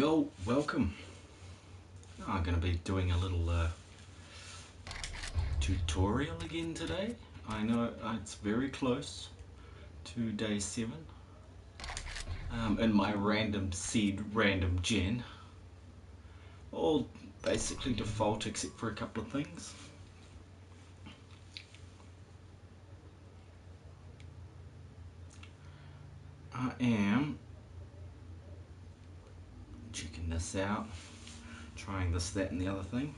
Yo, welcome. I'm going to be doing a little tutorial again today. I know it's very close to day 7 in my random seed random gen. All basically default except for a couple of things. I am checking this out, trying this, that and the other thing.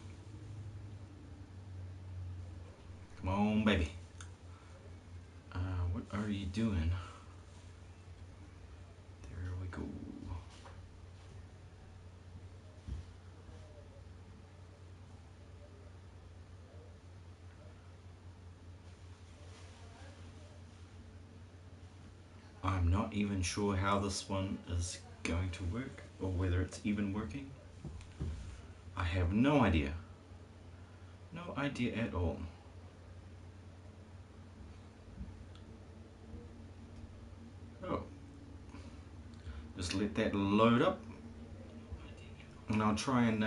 Come on, baby. What are you doing? There we go. I'm not even sure how this one is going to work or whether it's even working. I have no idea. No idea at all. Oh. Just let that load up and I'll try and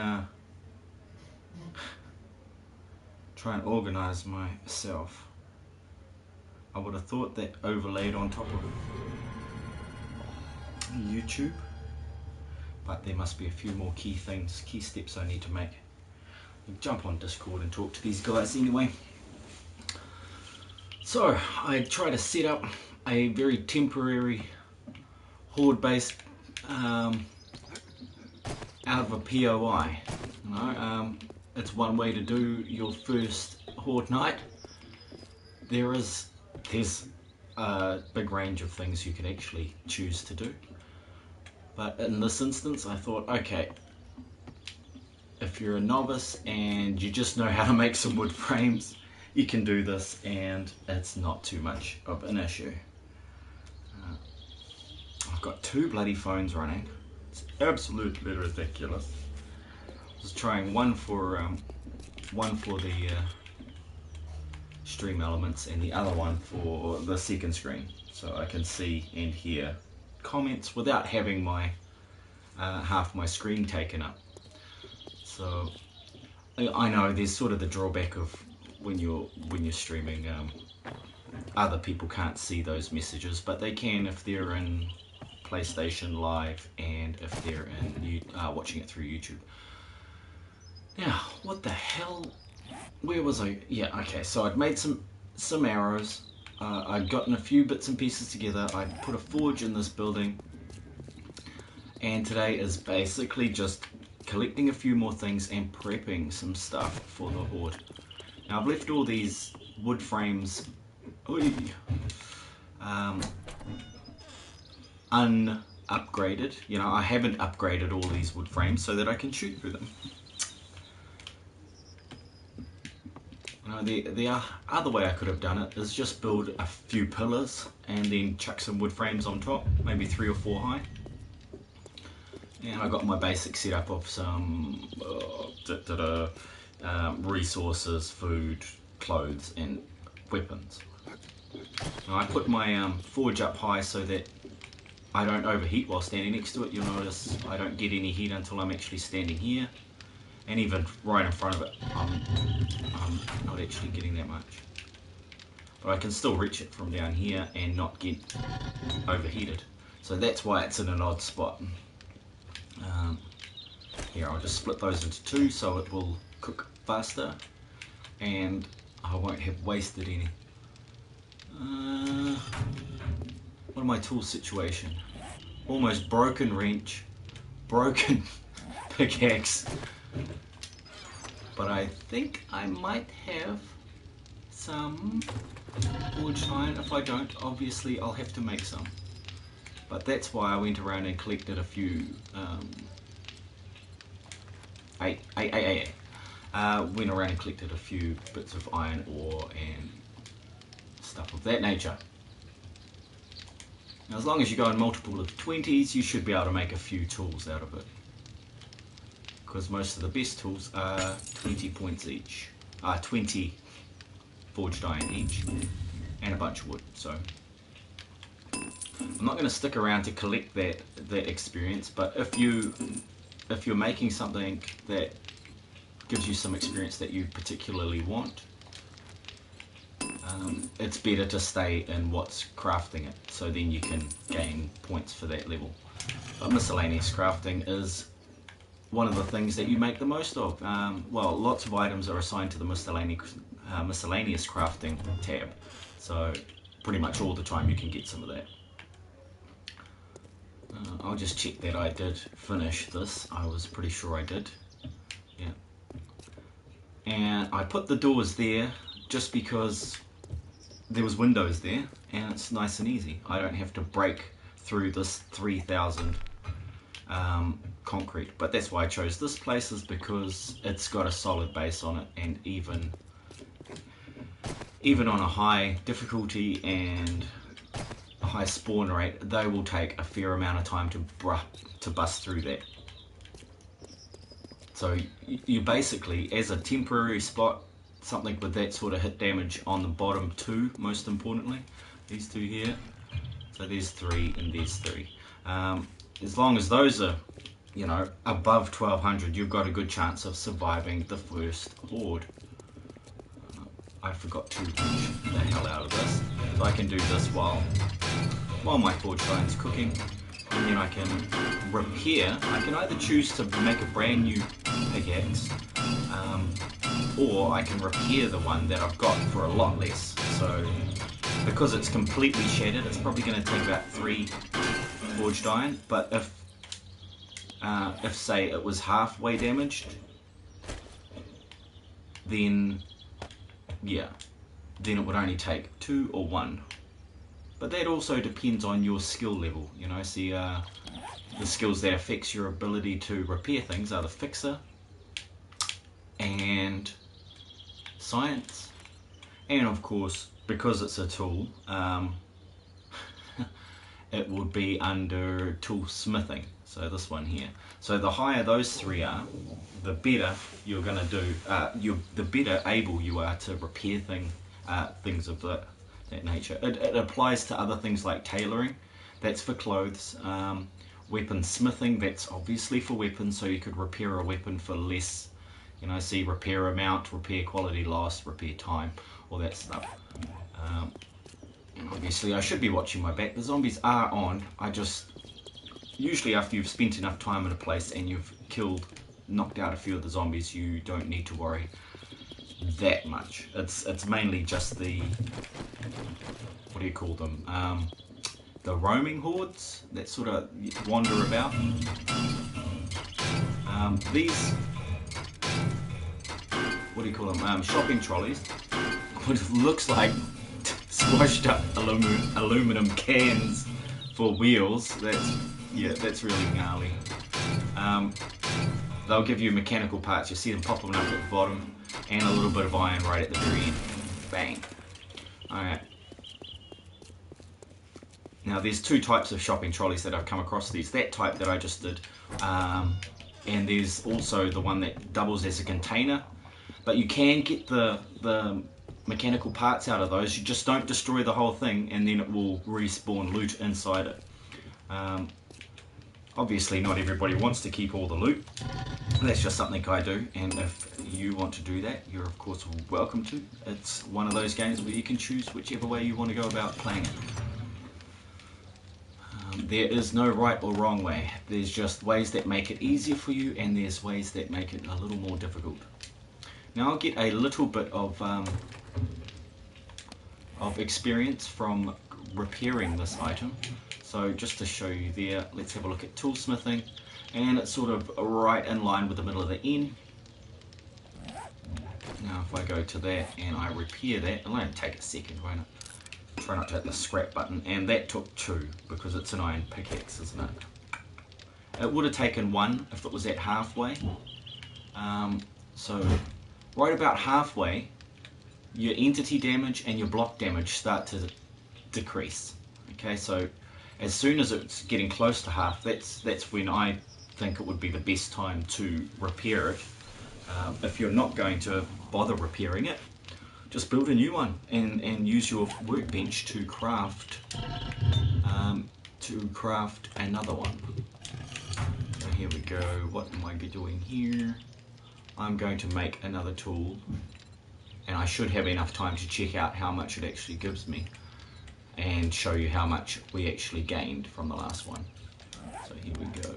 organize myself. I would have thought that overlaid on top of YouTube, but there must be a few more key steps I need to make. I'll jump on Discord and talk to these guys anyway. So I try to set up a very temporary horde based out of a POI. It's one way to do your first horde night. There's a big range of things you can actually choose to do, but in this instance I thought, okay, if you're a novice and you just know how to make some wood frames, you can do this and it's not too much of an issue. I've got 2 bloody phones running. It's absolutely ridiculous. I was trying one for the stream elements and the other one for the second screen, so I can see and hear comments without having my half my screen taken up. So I know there's sort of the drawback of when you're streaming, other people can't see those messages, but they can if they're in PlayStation Live and if they're in watching it through YouTube. Now, what the hell? Where was I? Yeah, okay, so I'd made some arrows. I'd gotten a few bits and pieces together. I'd put a forge in this building. And today is basically just collecting a few more things and prepping some stuff for the horde. Now I've left all these wood frames unupgraded. You know, I haven't upgraded all these wood frames so that I can shoot through them. The other way I could have done it is just build a few pillars and then chuck some wood frames on top, maybe 3 or 4 high. And I got my basic setup of some resources, food, clothes and weapons. Now I put my forge up high so that I don't overheat while standing next to it. You'll notice I don't get any heat until I'm actually standing here. And even right in front of it, I'm not actually getting that much. But I can still reach it from down here and not get overheated. So that's why it's in an odd spot. Here, I'll just split those into 2 so it will cook faster. And I won't have wasted any. What am my tool situation? Almost broken wrench, broken pickaxe. But I think I might have some forged iron. If I don't, obviously I'll have to make some. But that's why I went around and collected a few. Went around and collected a few bits of iron ore and stuff of that nature. Now, as long as you go in multiple of 20s, you should be able to make a few tools out of it. Because most of the best tools are 20 points each, 20 forged iron each, and a bunch of wood. So I'm not going to stick around to collect that experience, but if you if you're making something that gives you some experience that you particularly want, it's better to stay in what's crafting it, so then you can gain points for that level. But miscellaneous crafting is one of the things that you make the most of. Well, lots of items are assigned to the miscellaneous crafting tab, so pretty much all the time you can get some of that. I'll just check that I did finish this. I was pretty sure I did. Yeah. And I put the doors there just because there was windows there, and it's nice and easy. I don't have to break through this 3,000 concrete. But that's why I chose this place, is because it's got a solid base on it, and even on a high difficulty and a high spawn rate, they will take a fair amount of time to bust through that. So you basically, as a temporary spot, something with that sort of hit damage on the bottom two, most importantly, these two here. So there's 3 and there's 3. As long as those are, you know, above 1200, you've got a good chance of surviving the first horde. I forgot to reach the hell out of this. So I can do this while my forge iron's cooking, and then I can repair. I can either choose to make a brand new pickaxe, or I can repair the one that I've got for a lot less. So because it's completely shattered, it's probably going to take about 3 forged iron. But if say it was halfway damaged, then yeah, then it would only take 2 or 1. But that also depends on your skill level. You know, see, the skills that affects your ability to repair things are the fixer and science, and of course, because it's a tool, it would be under tool smithing. So this one here. So the higher those 3 are, the better you're going to do. The better able you are to repair things of that nature. It applies to other things like tailoring. That's for clothes. Weapon smithing. That's obviously for weapons. So you could repair a weapon for less. You know, see, repair amount, repair quality loss, repair time, all that stuff. And obviously, I should be watching my back. The zombies are on. Usually after you've spent enough time in a place and you've knocked out a few of the zombies, you don't need to worry that much. It's mainly just the, what do you call them? The roaming hordes that sort of wander about. These, what do you call them? Shopping trolleys. What looks like squashed up aluminum cans for wheels. That's really gnarly. They'll give you mechanical parts. You see them popping up at the bottom, and a little bit of iron right at the very end. Bang. Alright. Now there's 2 types of shopping trolleys that I've come across. There's that type that I just did, and there's also the one that doubles as a container. But you can get the mechanical parts out of those. You just don't destroy the whole thing, and then it will respawn loot inside it. Obviously not everybody wants to keep all the loot. That's just something I do, and if you want to do that, you're of course welcome to. It's one of those games where you can choose whichever way you want to go about playing it. There is no right or wrong way. There's just ways that make it easier for you, and there's ways that make it a little more difficult. Now I'll get a little bit of experience from repairing this item. So just to show you there, let's have a look at toolsmithing, and it's sort of right in line with the middle of the N. Now if I go to that and I repair that, it'll only take a second, won't it? Try not to hit the scrap button, and that took 2 because it's an iron pickaxe, isn't it? It would have taken 1 if it was at halfway. So right about halfway, your entity damage and your block damage start to decrease. Okay, so as soon as it's getting close to half, that's when I think it would be the best time to repair it. If you're not going to bother repairing it, just build a new one and use your workbench to craft another one. So here we go. What am I doing here? I'm going to make another tool, and I should have enough time to check out how much it actually gives me and show you how much we actually gained from the last one. So here we go.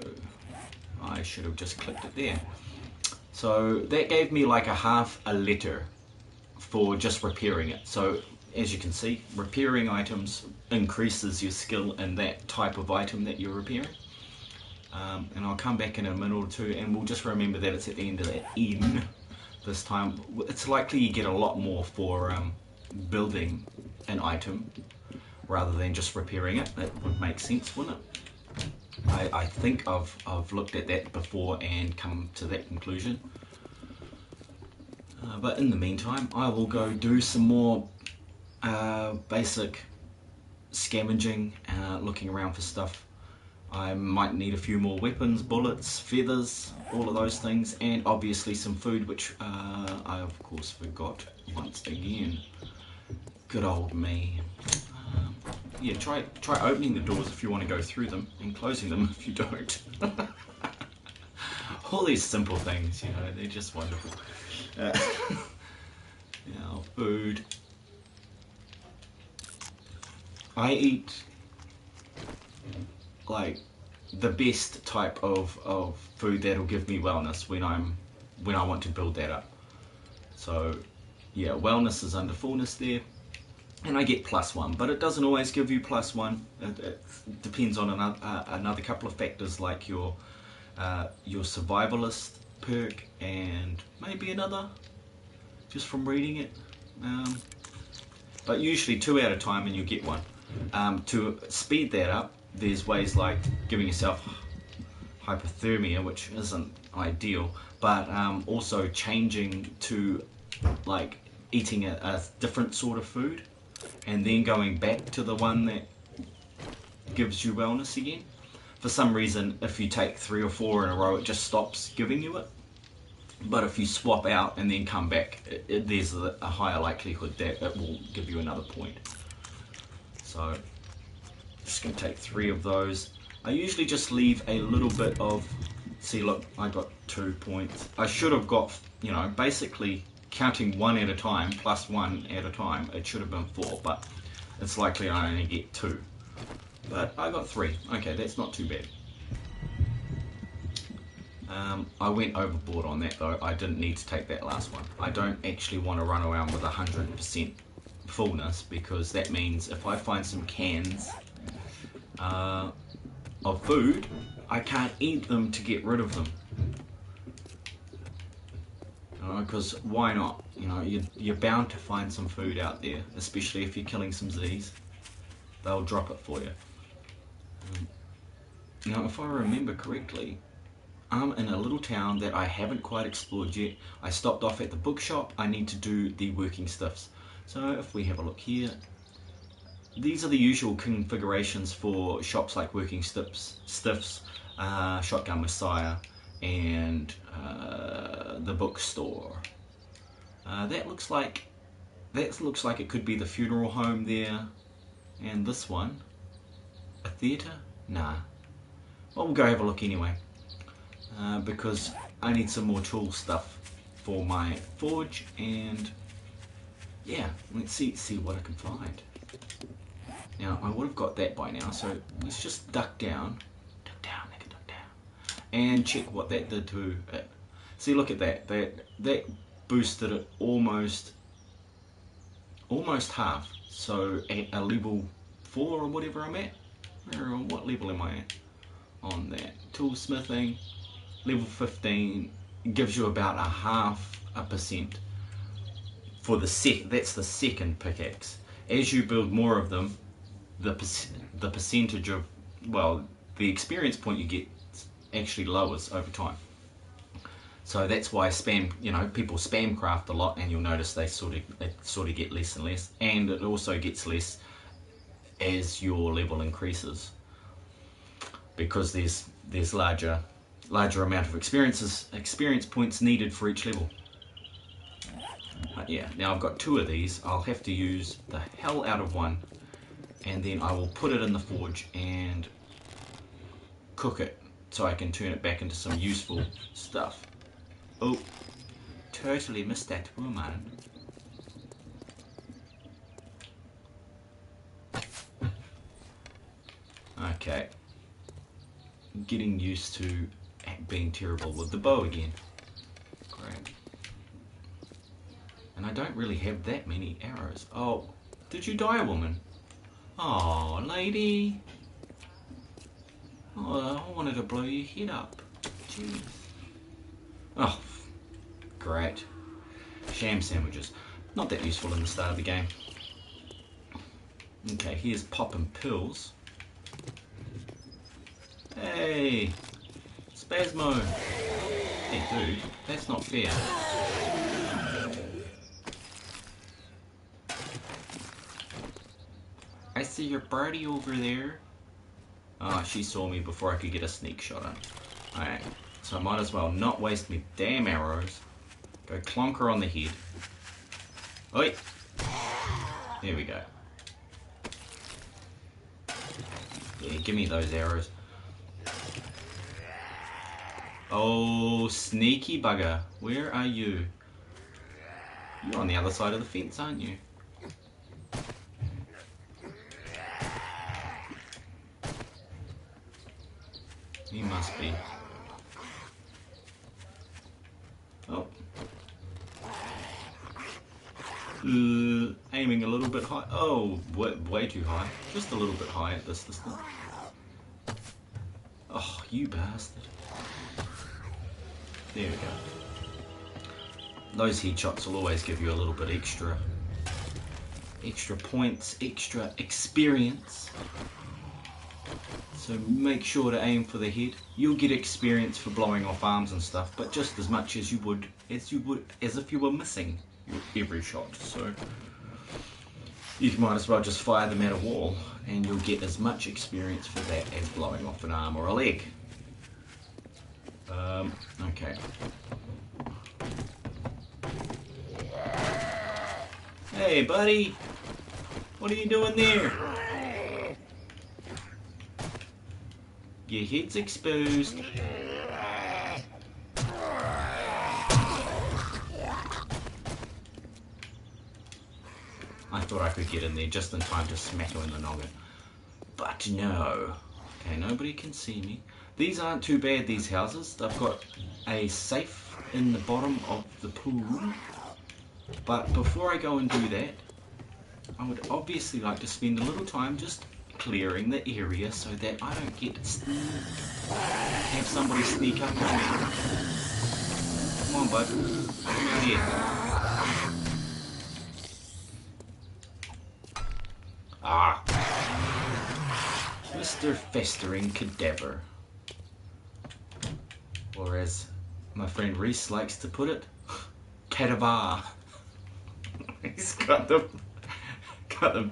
I should have just clicked it there. So that gave me like a half a letter for just repairing it. So as you can see, repairing items increases your skill in that type of item that you're repairing. And I'll come back in a minute or two and we'll just remember that it's at the end of that N this time. It's likely you get a lot more for building an item rather than just repairing it. That would make sense, wouldn't it? I think I've looked at that before and come to that conclusion. But in the meantime, I will go do some more basic scavenging, looking around for stuff. I might need a few more weapons, bullets, feathers, all of those things, and obviously some food, which I of course forgot once again. Good old me. Yeah, try opening the doors if you want to go through them, and closing them if you don't. All these simple things, you know, they're just wonderful. Now, food. I eat like the best type of food that'll give me wellness when I want to build that up. So yeah, wellness is under fullness there, and I get +1, but it doesn't always give you +1. It depends on another couple of factors, like your survivalist perk and maybe another, just from reading it. But usually 2 at a time and you get 1. To speed that up, there's ways like giving yourself hypothermia, which isn't ideal, but also changing to like eating a different sort of food and then going back to the one that gives you wellness again. For some reason, if you take 3 or 4 in a row, it just stops giving you it. But if you swap out and then come back, there's a higher likelihood that it will give you another point. So just going to take 3 of those. I usually just leave a little bit of, see look, I got 2 points. I should have got, you know, basically counting 1 at a time plus 1 at a time, it should have been 4, but it's likely I only get 2. But I got 3. Okay, that's not too bad. I went overboard on that though. I didn't need to take that last one. I don't actually want to run around with 100% fullness, because that means if I find some cans of food, I can't eat them to get rid of them. Because why not? You know, you're bound to find some food out there, especially if you're killing some Z's. They'll drop it for you. Now, if I remember correctly, I'm in a little town that I haven't quite explored yet. I stopped off at the bookshop. I need to do the working stuffs. So if we have a look here, these are the usual configurations for shops like Working Stiffs, Shotgun Messiah, and the bookstore. That looks like it could be the funeral home there, and this one, a theatre? Nah. Well, we'll go have a look anyway, because I need some more tool stuff for my forge, and yeah, let's see what I can find. Now, I would have got that by now, so let's just duck down, and check what that did to it. See, look at that. That boosted it almost half. So at a level 4 or whatever I'm at, or what level am I at on that? Toolsmithing, level 15, gives you about 0.5% for that's the second pickaxe. As you build more of them, the percentage of, well, the experience point you get actually lowers over time. So that's why people spam craft a lot, and you'll notice they sort of get less and less, and it also gets less as your level increases, because there's larger amount of experience points needed for each level. But yeah, now I've got 2 of these. I'll have to use the hell out of one, and then I will put it in the forge and cook it so I can turn it back into some useful stuff. Oh, totally missed that woman. Okay, getting used to being terrible with the bow again. Great. And I don't really have that many arrows. Oh, did you die, woman? Oh, lady. Oh, I wanted to blow your head up. Jeez. Oh, great. Sham sandwiches. Not that useful in the start of the game. Okay, here's popping pills. Hey, Spasmo. Hey, dude, that's not fair. I see your birdie over there. Oh, she saw me before I could get a sneak shot on. Alright, so I might as well not waste my damn arrows. Go clonk her on the head. Oi! There we go. Yeah, give me those arrows. Oh, sneaky bugger. Where are you? You're on the other side of the fence, aren't you? You must be. Oh. Aiming a little bit high. Oh, way too high. Just a little bit high at this distance. Oh, you bastard. There we go. Those headshots will always give you a little bit extra points, extra experience. So make sure to aim for the head. You'll get experience for blowing off arms and stuff, but just as much as you would as if you were missing every shot. So you might as well just fire them at a wall, and you'll get as much experience for that as blowing off an arm or a leg. Okay. Hey, buddy, what are you doing there? Your head's exposed. I thought I could get in there just in time to smack her in the noggin. But no. Okay, nobody can see me. These aren't too bad, these houses. They've got a safe in the bottom of the pool. But before I go and do that, I would obviously like to spend a little time just clearing the area so that I don't get have somebody sneak up on me. Come on, bud. Come out here. Ah. Mr. Festering Cadaver. Or as my friend Reese likes to put it, cadaver. He's got the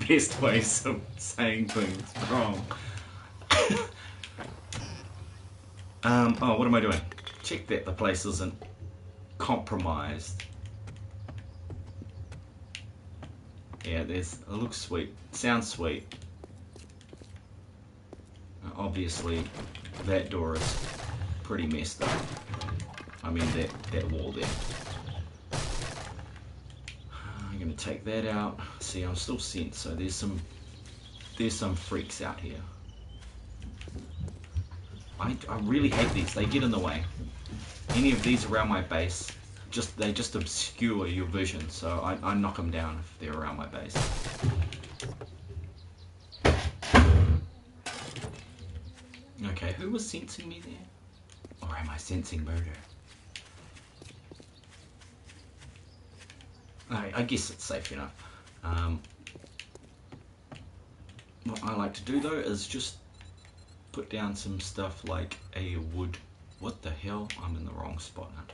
best ways of saying things wrong. Oh, what am I doing? Check that the place isn't compromised. Yeah, it looks sweet. Sounds sweet. Obviously, that door is pretty messed up. I mean, that wall there. I'm gonna take that out. See, I'm still sent, so there's some freaks out here. I really hate these. They get in the way. Any of these around my base, they just obscure your vision. So I knock them down if they're around my base. Okay, who was sensing me there? Or am I sensing murder? I guess it's safe enough. What I like to do though is just put down some stuff like a wood. What the hell? I'm in the wrong spot, aren't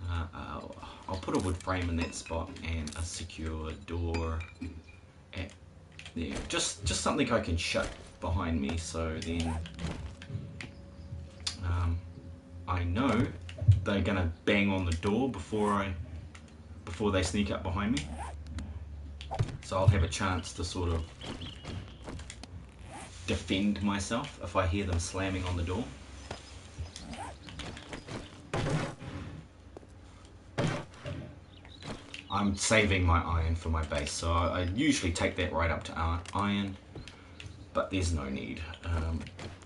I? I'll put a wood frame in that spot and a secure door at there. Just something I can shut behind me, so then I know they're gonna bang on the door before they sneak up behind me. So I'll have a chance to sort of defend myself if I hear them slamming on the door. I'm saving my iron for my base, so I usually take that right up to iron, but there's no need.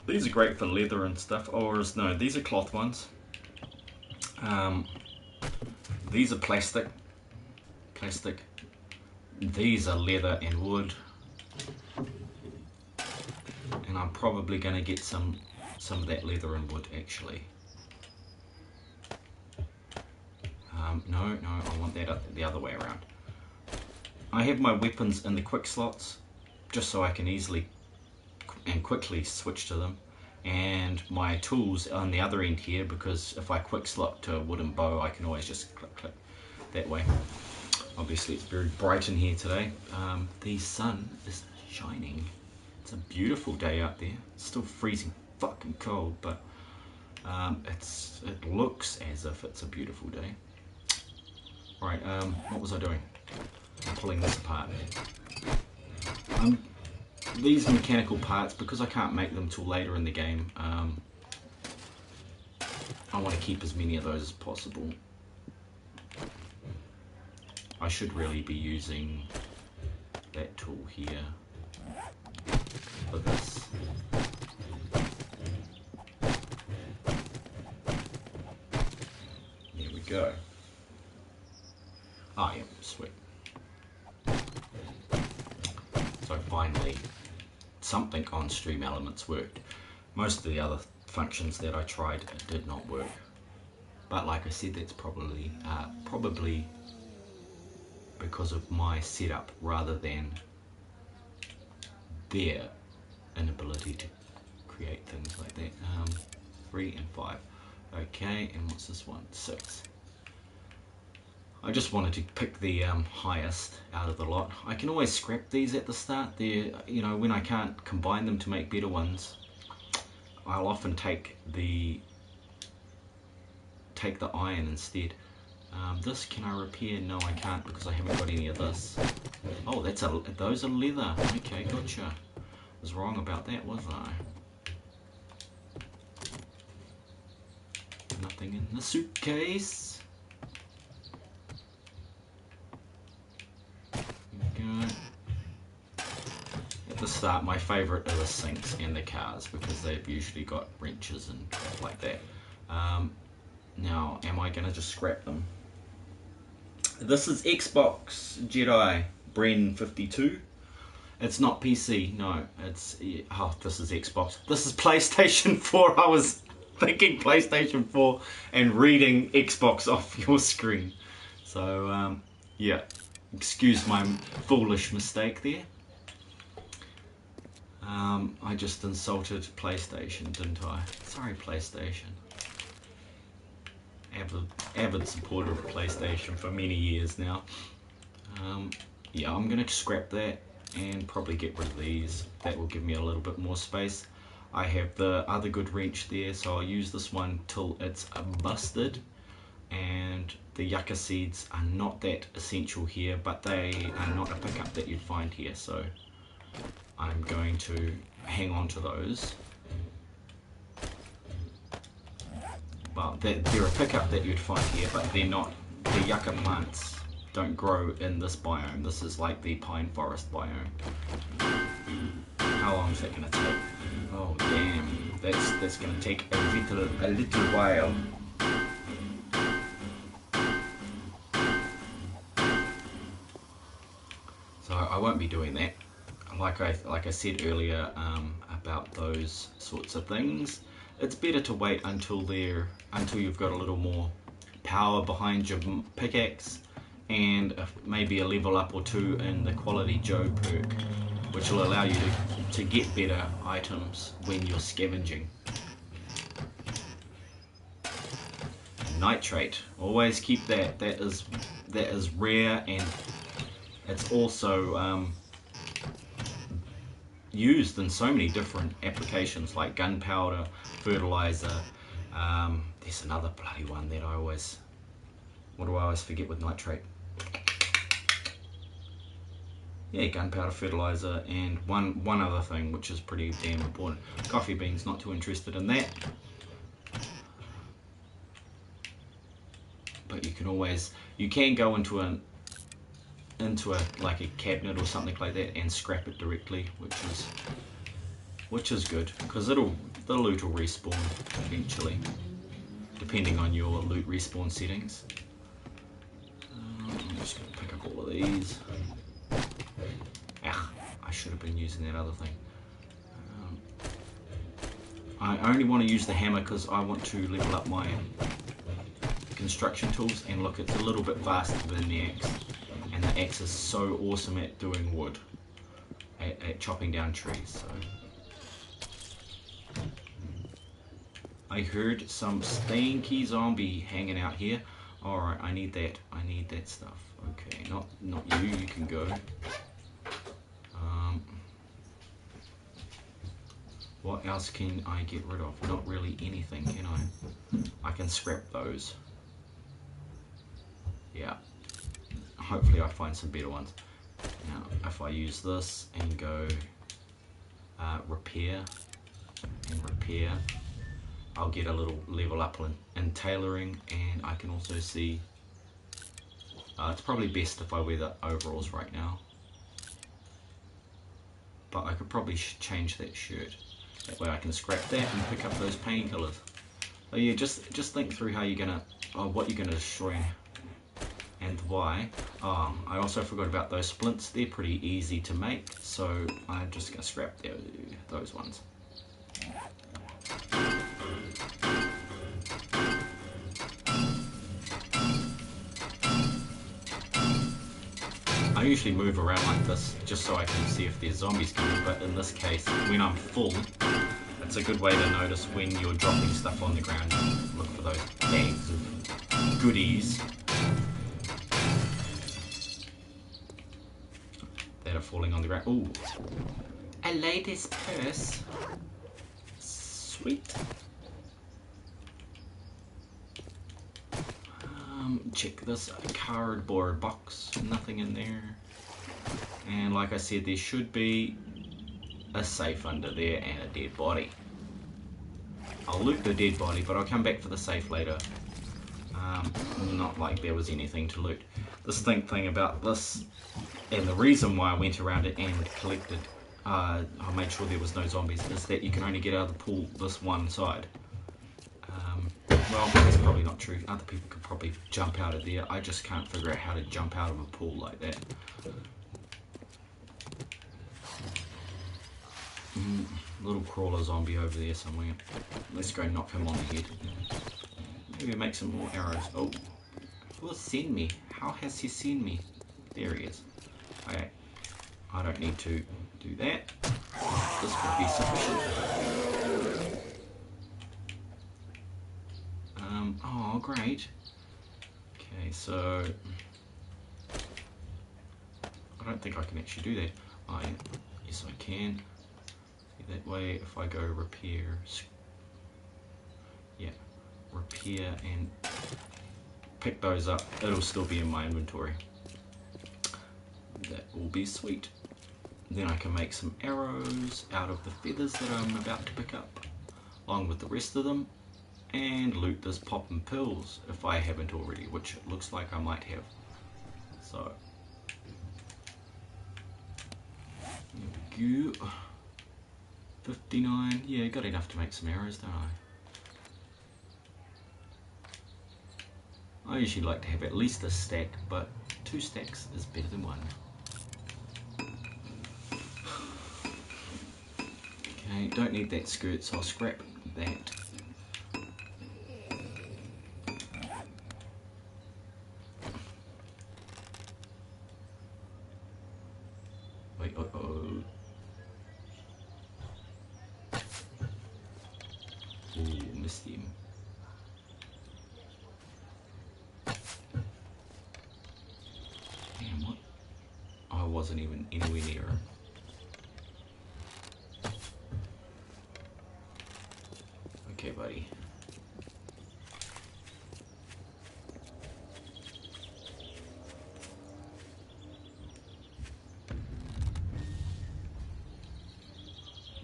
These are great for leather and stuff, or no, these are cloth ones. These are plastic. These are leather and wood, and I'm probably going to get some of that leather and wood actually. No, I want that the other way around. I have my weapons in the quick slots, just so I can easily and quickly switch to them, and my tools on the other end here, because if I quick slot to a wooden bow, I can always just click that way. Obviously it's very bright in here today. The sun is shining. It's a beautiful day out there. It's still freezing fucking cold, but it looks as if it's a beautiful day. Right, what was I doing? I'm pulling this apart. These mechanical parts, because I can't make them till later in the game, I want to keep as many of those as possible. I should really be using that tool here for this. There we go. Ah, yeah, sweet. So finally, something on Stream Elements worked. Most of the other functions that I tried did not work. But like I said, that's probably because of my setup rather than their inability to create things like that. 3 and 5. Okay, and what's this one? 6. I just wanted to pick the highest out of the lot. I can always scrap these at the start. They're, you know, when I can't combine them to make better ones, I'll often take the iron instead. This can I repair? No, I can't, because I haven't got any of this. Oh, those are leather. Okay, gotcha. I was wrong about that, wasn't I? Nothing in the suitcase. At the start, my favourite are the sinks and the cars, because they've usually got wrenches and stuff like that. Now, am I going to just scrap them? This is Xbox Jedi Bren 52. It's not PC, no. It's, oh, this is Xbox. This is PlayStation 4. I was thinking PlayStation 4 and reading Xbox off your screen. So, yeah. Excuse my foolish mistake there. I just insulted PlayStation, didn't I? Sorry, PlayStation. Avid supporter of PlayStation for many years now. Yeah, I'm going to scrap that and probably get rid of these. That will give me a little bit more space. I have the other good wrench there, so I'll use this one till it's busted. And the yucca seeds are not that essential here, but they are not a pickup that you'd find here, so I'm going to hang on to those. Well, they're a pickup that you'd find here, but they're not. The yucca plants don't grow in this biome. This is like the pine forest biome. How long is that going to take? Oh damn, that's going to take a little while. So I won't be doing that. Like I said earlier about those sorts of things, it's better to wait until you've got a little more power behind your pickaxe, and maybe a level up or two in the Quality Joe perk, which will allow you to get better items when you're scavenging. Nitrate, always keep that. That is rare, and it's also used in so many different applications, like gunpowder, fertilizer. There's another bloody one that what do I always forget with nitrate? Yeah, gunpowder, fertilizer, and one other thing which is pretty damn important. Coffee beans, not too interested in that. But you can go into into like a cabinet or something like that and scrap it directly, which is good, because the loot will respawn eventually, depending on your loot respawn settings. I'm just going to pick up all of these. I should have been using that other thing. I only want to use the hammer because I want to level up my construction tools, and look, it's a little bit faster than the axe, and the axe is so awesome at doing wood, at chopping down trees. So I heard some stinky zombie hanging out here. Alright, I need that stuff. Okay, not you, you can go. What else can I get rid of? Not really anything, can I? I can scrap those. Yeah. Hopefully I find some better ones. Now, if I use this and go repair and repair, I'll get a little level up in tailoring, and I can also see, it's probably best if I wear the overalls right now, but I could probably change that shirt. That way I can scrap that and pick up those painkillers. So yeah, just think through how you're gonna, what you're gonna destroy and why. I also forgot about those splints. They're pretty easy to make, so I'm just gonna scrap those ones. I usually move around like this just so I can see if there's zombies coming, but in this case, when I'm full, it's a good way to notice when you're dropping stuff on the ground. Look for those bags of goodies that are falling on the ground. Ooh, a lady's purse. Sweet. Check this cardboard box, nothing in there, and like I said, there should be a safe under there and a dead body. I'll loot the dead body, but I'll come back for the safe later. Not like there was anything to loot. The stink thing about this, and the reason why I went around it and collected, I made sure there was no zombies, is that you can only get out of the pool this one side. Well, that's probably not true. Other people could probably jump out of there. I just can't figure out how to jump out of a pool like that. Little crawler zombie over there somewhere. Let's go knock him on the head. Maybe make some more arrows. Oh, who will send me? How has he seen me? There he is. Okay, I don't need to do that. This could be sufficient. Oh, great. Okay, so I don't think I can actually do that. Yes, I can. That way, if I go repair, yeah, repair and pick those up, it'll still be in my inventory. That will be sweet. Then I can make some arrows out of the feathers that I'm about to pick up, along with the rest of them, and loot this poppin' pills if I haven't already, which it looks like I might have. So, there we go. 59, yeah, got enough to make some arrows, don't I? I usually like to have at least a stack, but 2 stacks is better than 1. Okay, don't need that skirt, so I'll scrap that. Wait, uh-oh. Ooh, missed him. Damn, what? I wasn't even anywhere near him. Okay, buddy.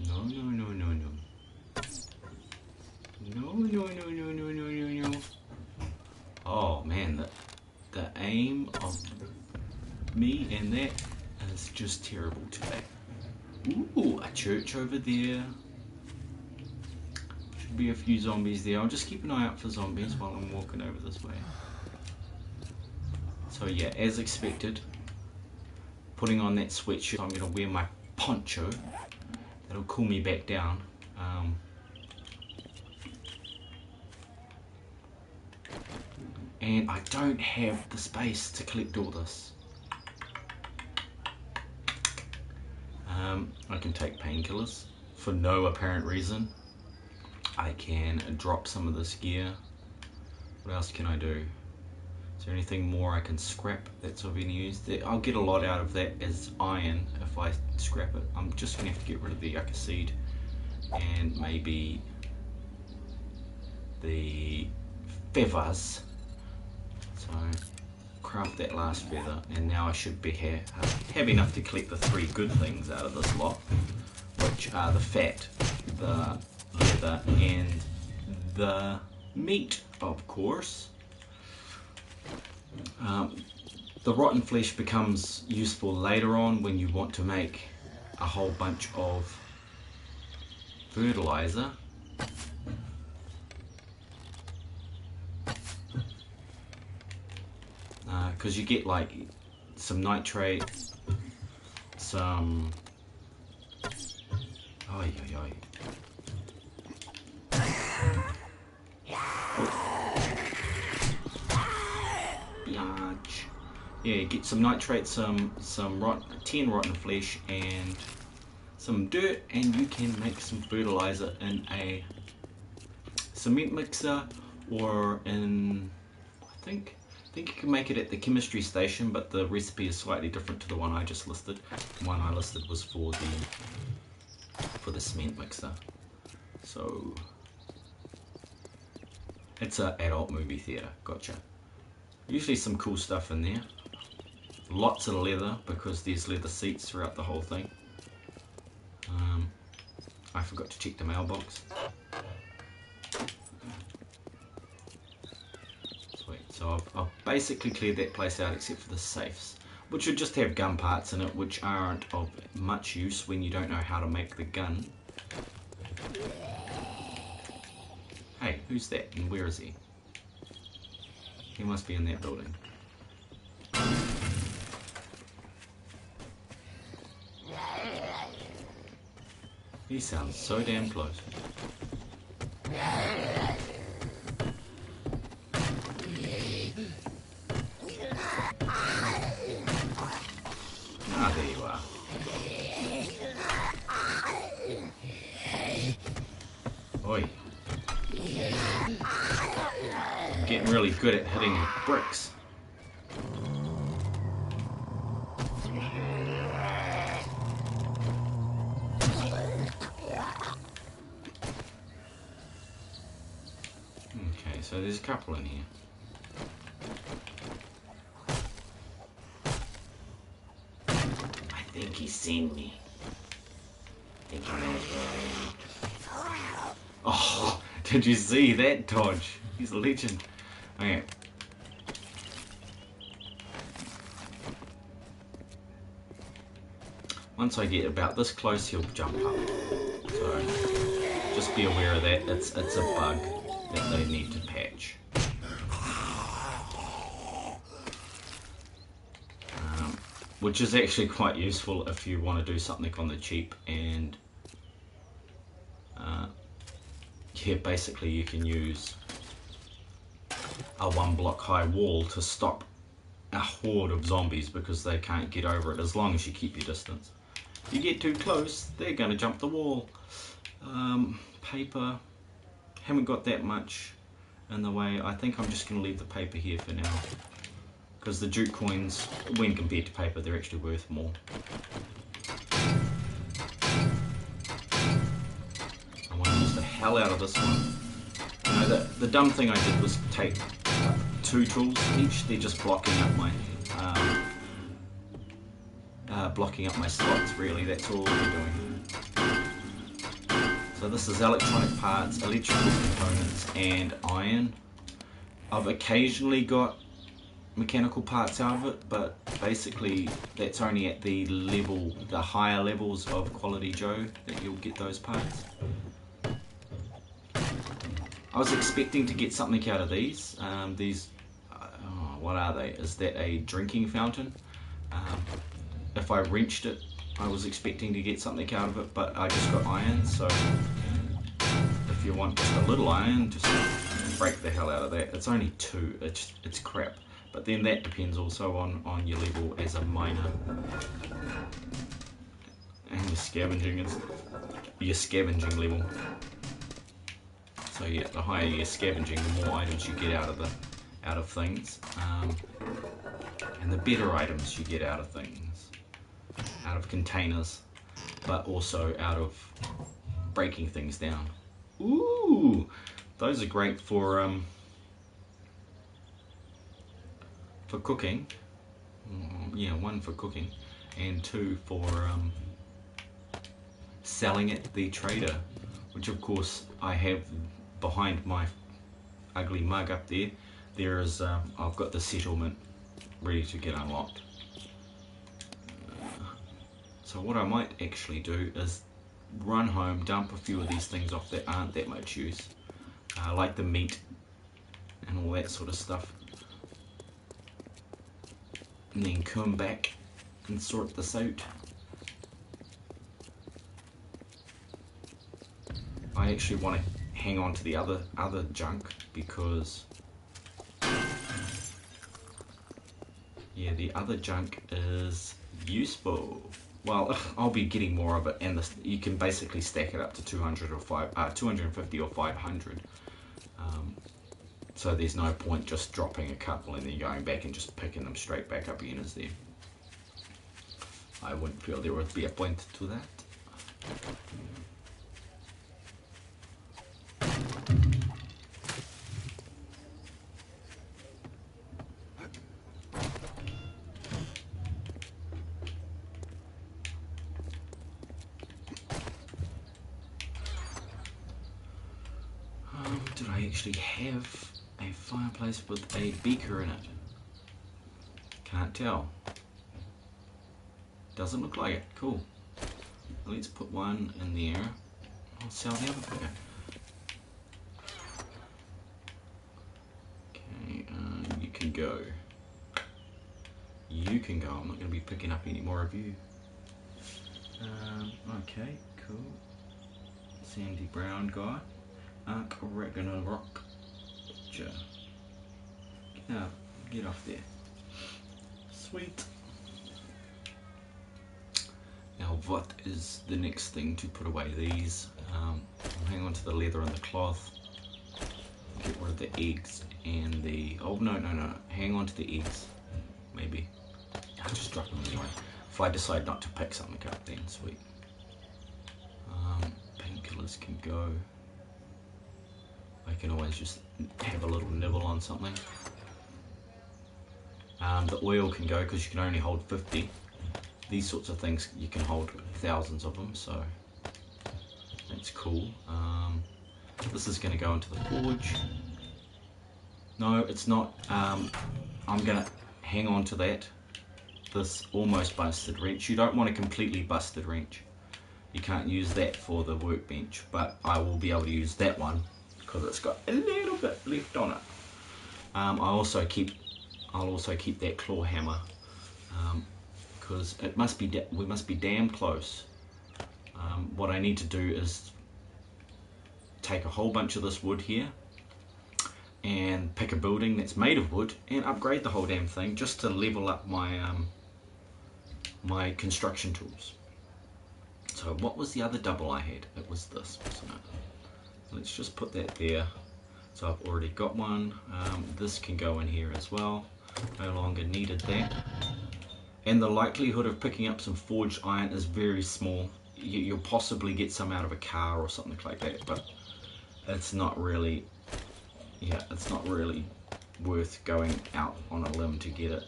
No, no, no, no, no. No, no, no, no, no, no, no, no. Oh man, the aim of me and that is just terrible today. Ooh, a church over there. Should be a few zombies there. I'll just keep an eye out for zombies while I'm walking over this way. So yeah, as expected, putting on that sweatshirt, I'm going to wear my poncho. That'll cool me back down. And I don't have the space to collect all this. I can take painkillers for no apparent reason. I can drop some of this gear. What else can I do? Is there anything more I can scrap that's of any use? I'll get a lot out of that as iron if I scrap it. I'm just going to have to get rid of the yucca seed and maybe the feathers. So craft that last feather, and now I should be have enough to collect the 3 good things out of this lot, which are the fat, the leather, and the meat, of course. The rotten flesh becomes useful later on when you want to make a whole bunch of fertilizer. Because you get like some nitrate, some yeah, you get some nitrate, some tin rotten flesh, and some dirt, and you can make some fertilizer in a cement mixer, or in I think you can make it at the chemistry station, but the recipe is slightly different to the one I just listed. The one I listed was for the cement mixer. So it's an adult movie theater. Gotcha. Usually some cool stuff in there. Lots of leather, because there's leather seats throughout the whole thing. I forgot to check the mailbox. Sweet. So I've basically cleared that place out except for the safes, which would just have gun parts in it, which aren't of much use when you don't know how to make the gun. Hey, who's that and where is he? He must be in that building. He sounds so damn close. Ah, there you are. Oi. I'm getting really good at hitting bricks. Okay, so there's a couple in here. I think he's seen me. I think he knows where I am. Oh, did you see that dodge? He's a legend. Okay. Once I get about this close, he'll jump up. So just be aware of that. It's a bug that they need to patch. Which is actually quite useful if you want to do something on the cheap, and yeah, basically you can use a 1 block high wall to stop a horde of zombies because they can't get over it as long as you keep your distance. If you get too close, they're going to jump the wall. Paper, haven't got that much in the way. I think I'm just going to leave the paper here for now, because the jute coins, when compared to paper, they're actually worth more. I want to use the hell out of this one. You know, the dumb thing I did was take 2 tools each. They're just blocking up my slots, really. That's all we're doing. So this is electronic parts, electrical components, and iron. I've occasionally got mechanical parts out of it, but basically that's only at the level, the higher levels of Quality Joe that you'll get those parts. I was expecting to get something out of these. What are they? Is that a drinking fountain? If I wrenched it, I was expecting to get something out of it, but I just got iron, so if you want just a little iron, just break the hell out of that. It's only 2, it's crap. But then that depends also on your level as a miner. And your scavenging level. So yeah, the higher your scavenging, the more items you get out of things. And the better items you get out of things. Out of containers, but also out of breaking things down. Ooh! Those are great for cooking. Yeah, 1 for cooking, and 2 for selling at the trader, which of course I have behind my ugly mug up there. There is I've got the settlement ready to get unlocked. So what I might actually do is run home, dump a few of these things off that aren't that much use, like the meat and all that sort of stuff, and then come back and sort this out. I actually want to hang on to the other junk because yeah, the other junk is useful. Well, I'll be getting more of it, and you can basically stack it up to 250 or 500. So there's no point just dropping a couple and then going back and just picking them straight back up again, is there? I wouldn't feel there would be a point to that. Did I actually have a fireplace with a beaker in it? Can't tell. Doesn't look like it. Cool. Let's put one in there. I'll sell the other beaker. Okay, you can go. You can go. I'm not going to be picking up any more of you. Okay, cool. Sandy Brown guy. Ragnarok. Get off there. Sweet. Now what is the next thing to put away? These. I'll hang on to the leather and the cloth. Get rid of the eggs and the... Oh, no. Hang on to the eggs. Maybe. I'll just drop them anyway. If I decide not to pick something up, then sweet. Painkillers can go. I can always just have a little nibble on something. The oil can go because you can only hold 50. These sorts of things you can hold thousands of them, so that's cool. This is going to go into the forge. No, it's not. I'm going to hang on to that. This almost busted wrench. You don't want a completely busted wrench. You can't use that for the workbench, but I will be able to use that one because it's got a little bit left on it. I'll also keep that claw hammer because we must be damn close. What I need to do is take a whole bunch of this wood here and pick a building that's made of wood and upgrade the whole damn thing just to level up my my construction tools. So what was the other double I had? It was this, wasn't it? Let's just put that there. So I've already got one. This can go in here as well. No longer needed that. And the likelihood of picking up some forged iron is very small. You'll possibly get some out of a car or something like that, but it's not really, it's not really worth going out on a limb to get it.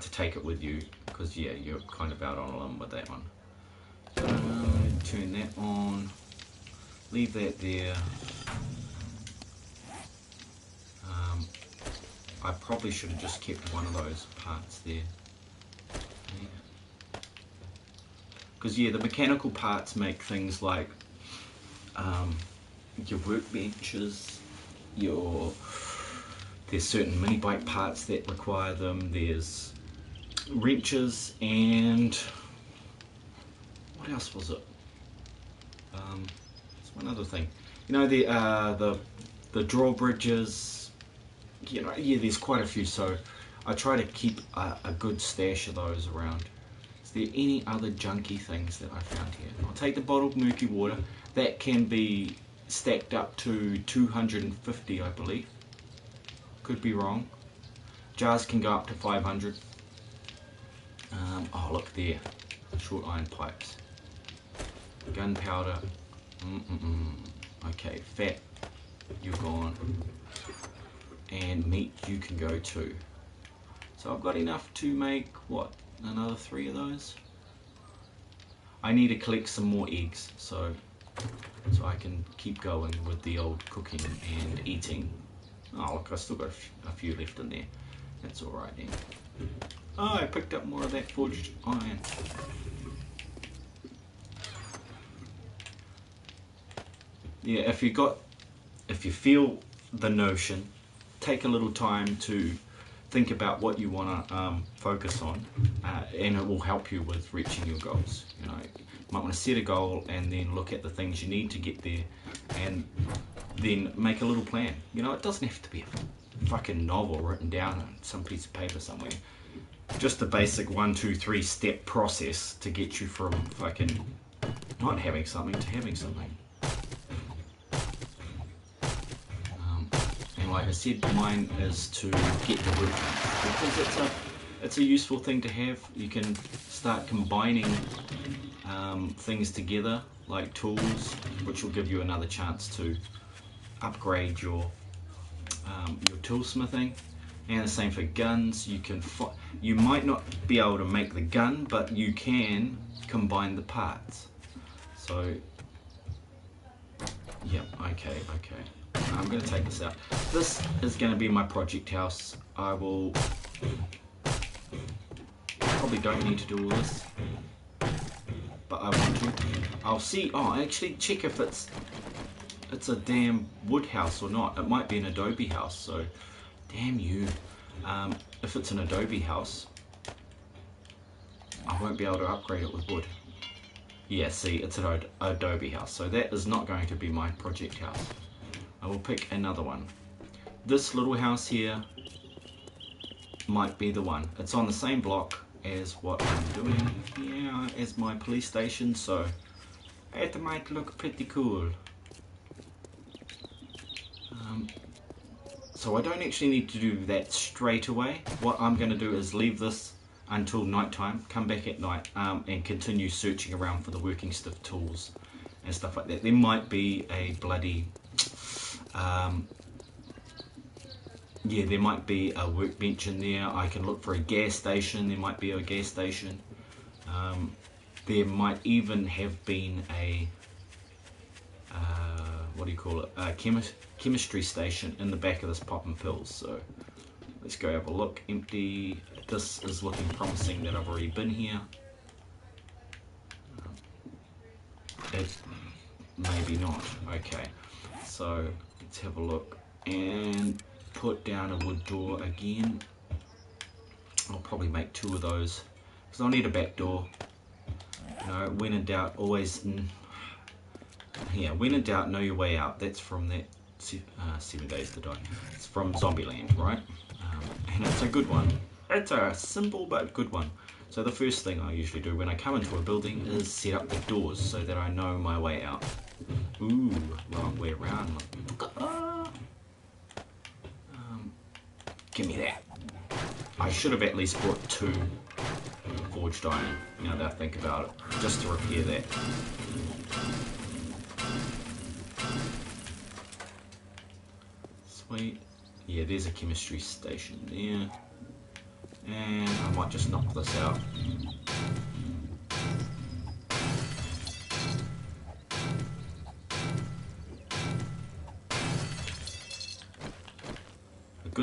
To take it with you, because you're kind of out on a limb with that one. Turn that on, leave that there. I probably should have just kept one of those parts there. Because yeah, the mechanical parts make things like your workbenches, there's certain mini bike parts that require them, there's wrenches, and what else was it? There's one other thing. You know, the drawbridges, you know, yeah, there's quite a few, so I try to keep a good stash of those around. Is there any other junky things that I found here? I'll take the bottled murky water. That can be stacked up to 250, I believe. Could be wrong. Jars can go up to 500. Oh, look there. Short iron pipes. Gunpowder. Okay, fat, you're gone. And meat, you can go too. So I've got enough to make, what, another 3 of those? I need to collect some more eggs, so I can keep going with the old cooking and eating. Oh look, I still got a few left in there. That's alright then. Oh, I picked up more of that forged iron. Yeah, if you feel the notion, take a little time to think about what you want to focus on, and it will help you with reaching your goals. You know, you might want to set a goal and then look at the things you need to get there, and then make a little plan. You know, it doesn't have to be a fucking novel written down on some piece of paper somewhere. Just the basic 1, 2, 3 step process to get you from fucking not having something to having something. Like I said, mine is to get the workbench because it's a useful thing to have. You can start combining things together, like tools, which will give you another chance to upgrade your toolsmithing. And the same for guns. You might not be able to make the gun, but you can combine the parts. So yeah, okay. I'm going to take this out. This is going to be my project house. I probably don't need to do all this, but I want to. I'll see. Oh, actually check if it's a damn wood house or not. It might be an adobe house, so damn you. If it's an adobe house, I won't be able to upgrade it with wood. Yeah, see, it's an adobe house, so that is not going to be my project house. I will pick another one. This little house here might be the one. It's on the same block as what I'm doing here as my police station, so it might look pretty cool. So I don't actually need to do that straight away. What I'm going to do is leave this until night time, come back at night, and continue searching around for the working stiff tools and stuff like that. There might be a bloody yeah, there might be a workbench in there. I can look for a gas station. There might be a gas station. There might even have been a what do you call it? A chemistry station in the back of this pop and pills. So let's go have a look. Empty. This is looking promising that I've already been here. It maybe not. Okay, so let's have a look and put down a wood door again. I'll probably make 2 of those because I'll need a back door. You know, when in doubt, always. Yeah, when in doubt, know your way out. That's from that 7 Days to Die. It's from Zombieland, right? And it's a good one. It's a simple but good one. So the first thing I usually do when I come into a building is set up the doors so that I know my way out. Ooh, wrong way around. Give me that. I should have at least brought 2 forged iron, now that I think about it, just to repair that. Sweet. Yeah, there's a chemistry station there. And I might just knock this out.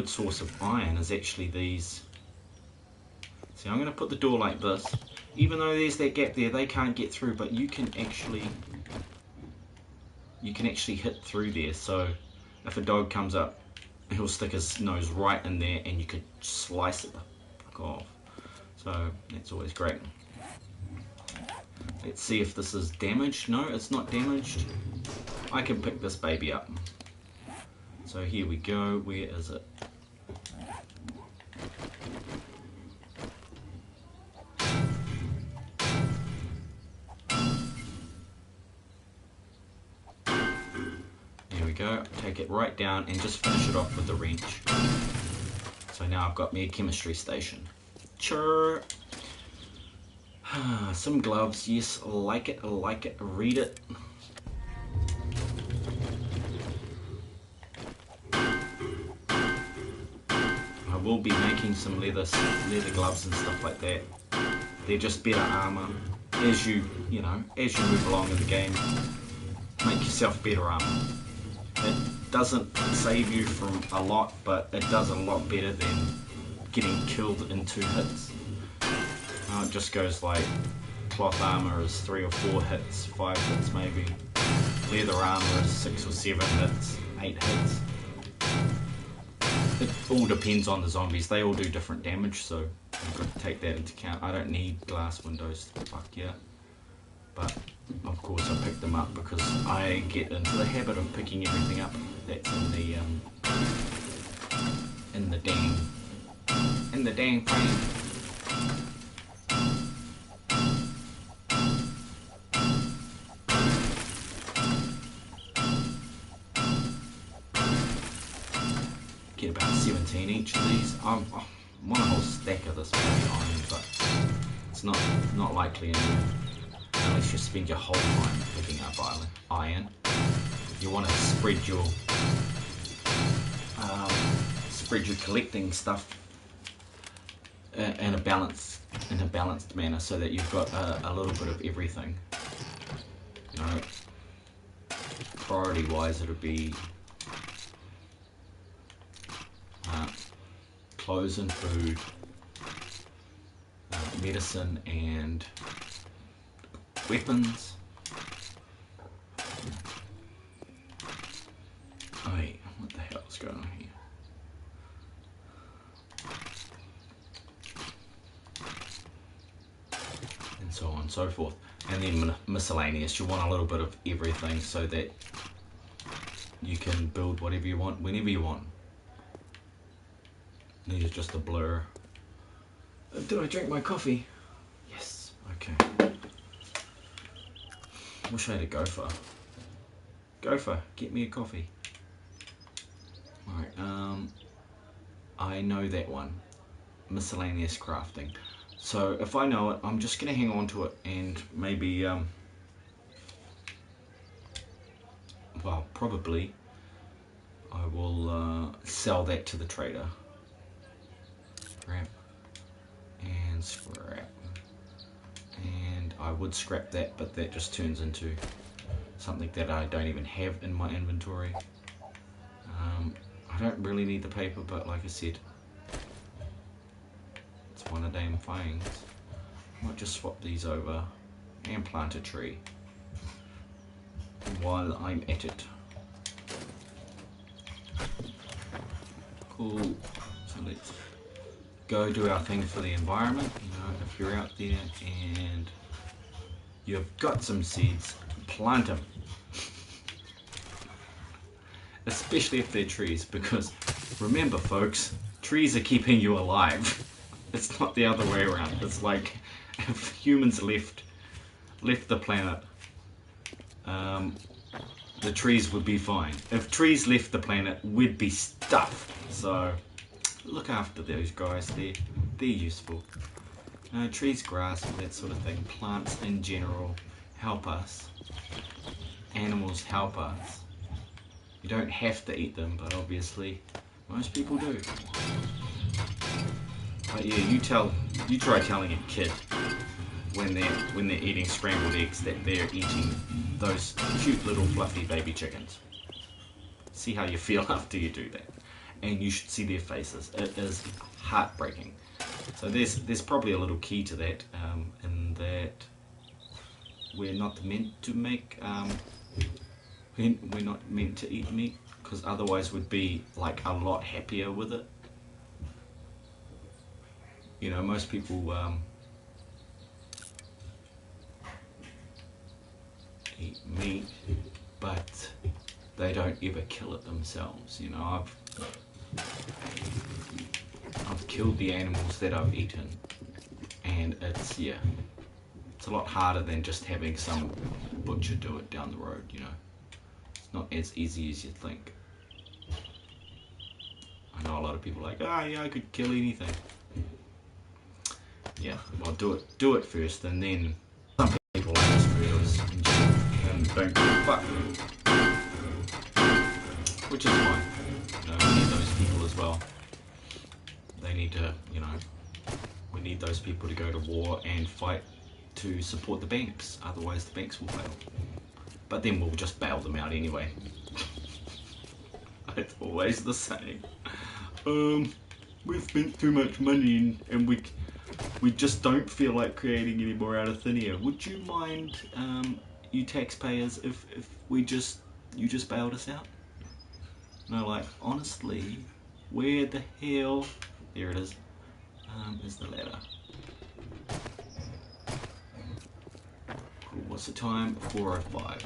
good source of iron is actually these. See, I'm going to put the door like this. Even though there's that gap there, they can't get through, but you can actually hit through there. So if a dog comes up, he'll stick his nose right in there and you could slice it the fuck off. So that's always great. Let's see if this is damaged. No, it's not damaged. I can pick this baby up. So here we go. Where is it? There we go. Take it right down and just finish it off with the wrench. So now I've got me a chemistry station. Sure. Some gloves, yes, I like it, read it. I will be making some leather gloves and stuff like that. They're just better armor. As you move along in the game, make yourself better armor. It doesn't save you from a lot, but it does a lot better than getting killed in 2 hits. It just goes like cloth armor is 3 or 4 hits, 5 hits maybe. Leather armor is 6 or 7 hits, 8 hits. It all depends on the zombies. They all do different damage, so I've got to take that into account. I don't need glass windows, fuck yeah. But of course I pick them up because I get into the habit of picking everything up that's in the dang frame. Get about 17 each of these. I want a whole stack of this iron, but it's not likely anymore. Unless you spend your whole time picking up iron. You want to spread your collecting stuff in a balanced manner, so that you've got a little bit of everything. You know, priority wise, it'll be clothes and food, medicine and weapons. Oh wait, what the hell is going on here? And so on and so forth. And then miscellaneous, you want a little bit of everything so that you can build whatever you want, whenever you want. These are just a blur. Did I drink my coffee? Yes, okay. Wish I had a gopher. Gopher, get me a coffee. Alright, I know that one. Miscellaneous crafting. So if I know it, I'm just going to hang on to it and maybe, well, probably I will sell that to the trader. Scrap and scrap. And I would scrap that, but that just turns into something that I don't even have in my inventory. I don't really need the paper, but like I said, it's one of damn things. I might just swap these over and plant a tree while I'm at it. Cool. So let's go do our thing for the environment. You know, if you're out there and you've got some seeds, plant them. Especially if they're trees, because remember folks, trees are keeping you alive. It's not the other way around. It's like if humans left the planet, the trees would be fine. If trees left the planet, we'd be stuffed. So look after those guys. They're useful. Trees, grass, that sort of thing. Plants in general help us. Animals help us. You don't have to eat them, but obviously most people do. But yeah, you try telling a kid when they're eating scrambled eggs that they're eating those cute little fluffy baby chickens. See how you feel after you do that. and you should see their faces. It is heartbreaking. So there's probably a little key to that, in that we're not meant to make we're not meant to eat meat, because otherwise we'd be like a lot happier with it. You know, most people eat meat, but they don't ever kill it themselves. You know, I've killed the animals that I've eaten, and it's a lot harder than just having some butcher do it down the road. You know, it's not as easy as you think. I know a lot of people are like, yeah, I could kill anything. Yeah, well, do it first, and then some people are just fearless and don't give a fuck, which is fine. You know, we need those people as well. They need to, you know, we need those people to go to war and fight to support the banks, otherwise the banks will fail. But then we'll just bail them out anyway. It's always the same. We've spent too much money and we just don't feel like creating any more out of thin air. Would you mind, you taxpayers, if you just bailed us out? No, like, honestly, where the hell, there it is the ladder. Cool, what's the time? 4:05.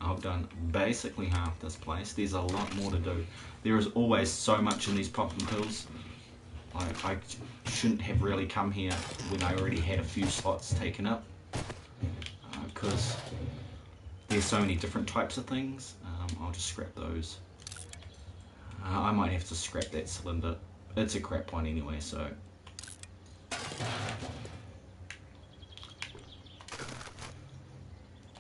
I've done basically half this place. There's a lot more to do. There is always so much in these popping pills. I shouldn't have really come here when I already had a few slots taken up, because there's so many different types of things. I'll just scrap those. I might have to scrap that cylinder. It's a crap one anyway, so.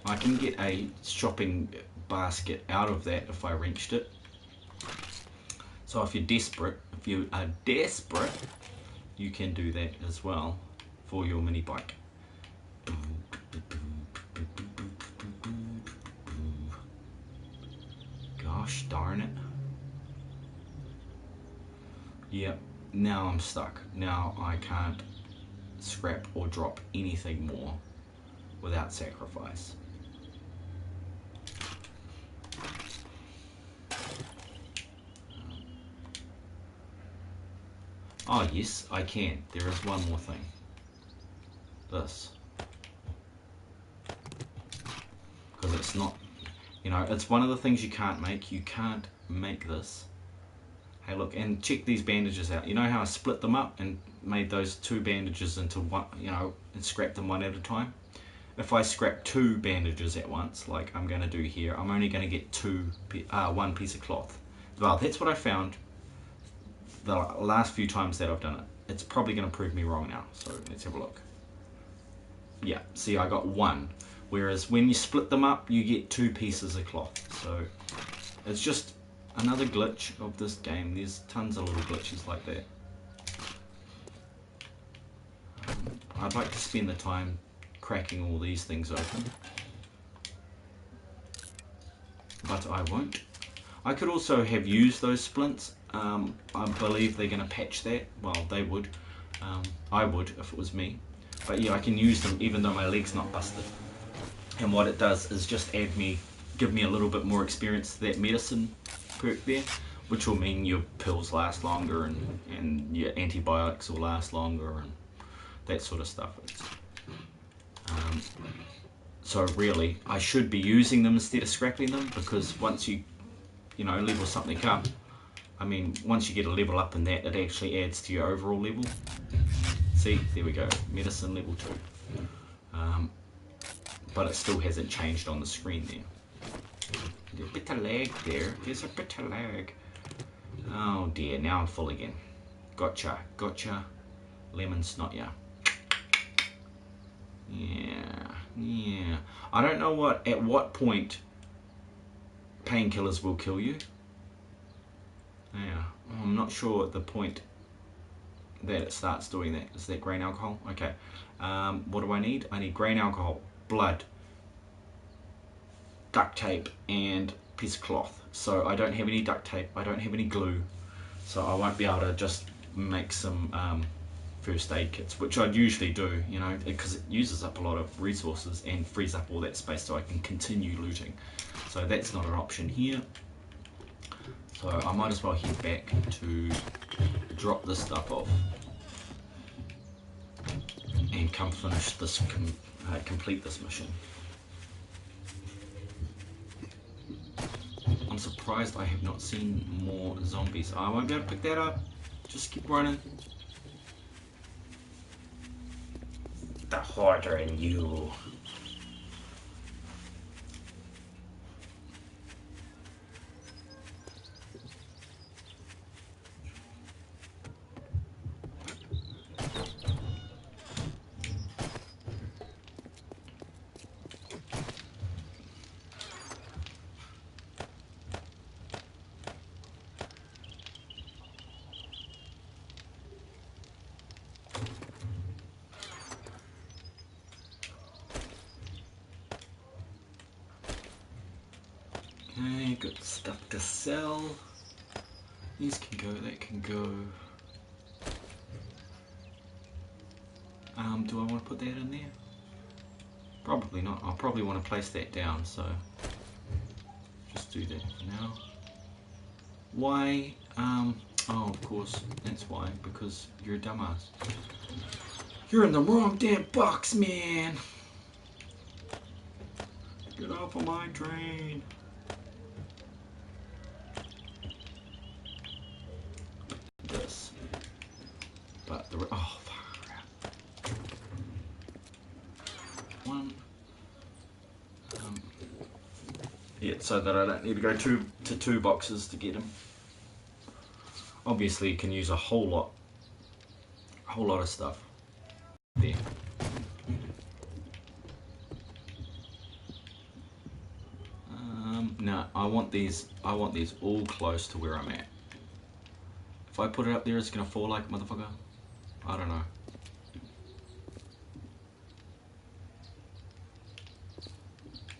I can get a shopping basket out of that if I wrenched it. So if you are desperate, you can do that as well for your mini bike. Gosh darn it. Yep, now I'm stuck. Now I can't scrap or drop anything more without sacrifice. Oh yes, I can. There is one more thing. This. Because it's not, you know, it's one of the things you can't make. You can't make this. Hey look, and check these bandages out. You know how I split them up and made those two bandages into one, you know, and scrapped them one at a time? If I scrap two bandages at once, like I'm going to do here, I'm only going to get one piece of cloth. Well, that's what I found the last few times that I've done it. It's probably going to prove me wrong now, so let's have a look. Yeah, see, I got one, whereas when you split them up you get two pieces of cloth. So it's just another glitch of this game. There's tons of little glitches like that. I'd like to spend the time cracking all these things open, but I won't. I could also have used those splints. I believe they're going to patch that. Well, they would. I would if it was me. But yeah, I can use them even though my leg's not busted. And what it does is just give me a little bit more experience to that medicine perk there, which will mean your pills last longer and your antibiotics will last longer and that sort of stuff. So really, I should be using them instead of scrapping them, because once you know, level something up, I mean, once you get a level up in that, it actually adds to your overall level. See, there we go, medicine level 2. But it still hasn't changed on the screen there. There's a bit of lag there, there's a bit of lag. Oh dear, now I'm full again. Gotcha, lemon snot ya. Yeah. I don't know at what point painkillers will kill you. Yeah, I'm not sure at the point that it starts doing that. Is that grain alcohol? Okay. What do I need? I need grain alcohol, blood, duct tape, and piece of cloth. so I don't have any duct tape, I don't have any glue, so I won't be able to just make some first aid kits, which I'd usually do, you know, because it uses up a lot of resources and frees up all that space so I can continue looting. So that's not an option here. So I might as well head back to drop this stuff off and come finish this, complete this mission. I'm surprised I have not seen more zombies. I won't be able to pick that up. Just keep running. The hoarder in you. Okay, good stuff to sell. These can go, that can go. Do I want to put that in there? Probably not. I'll probably want to place that down, so just do that for now. Why? Oh, of course, that's why, because you're a dumbass. You're in the wrong damn box, man! Get off of my train! This. But the... oh, fuck. One. Yeah, so that I don't need to go to two boxes to get them. Obviously, you can use a whole lot of stuff there. No, I want these all close to where I'm at. If I put it up there, it's gonna fall like a motherfucker. I don't know.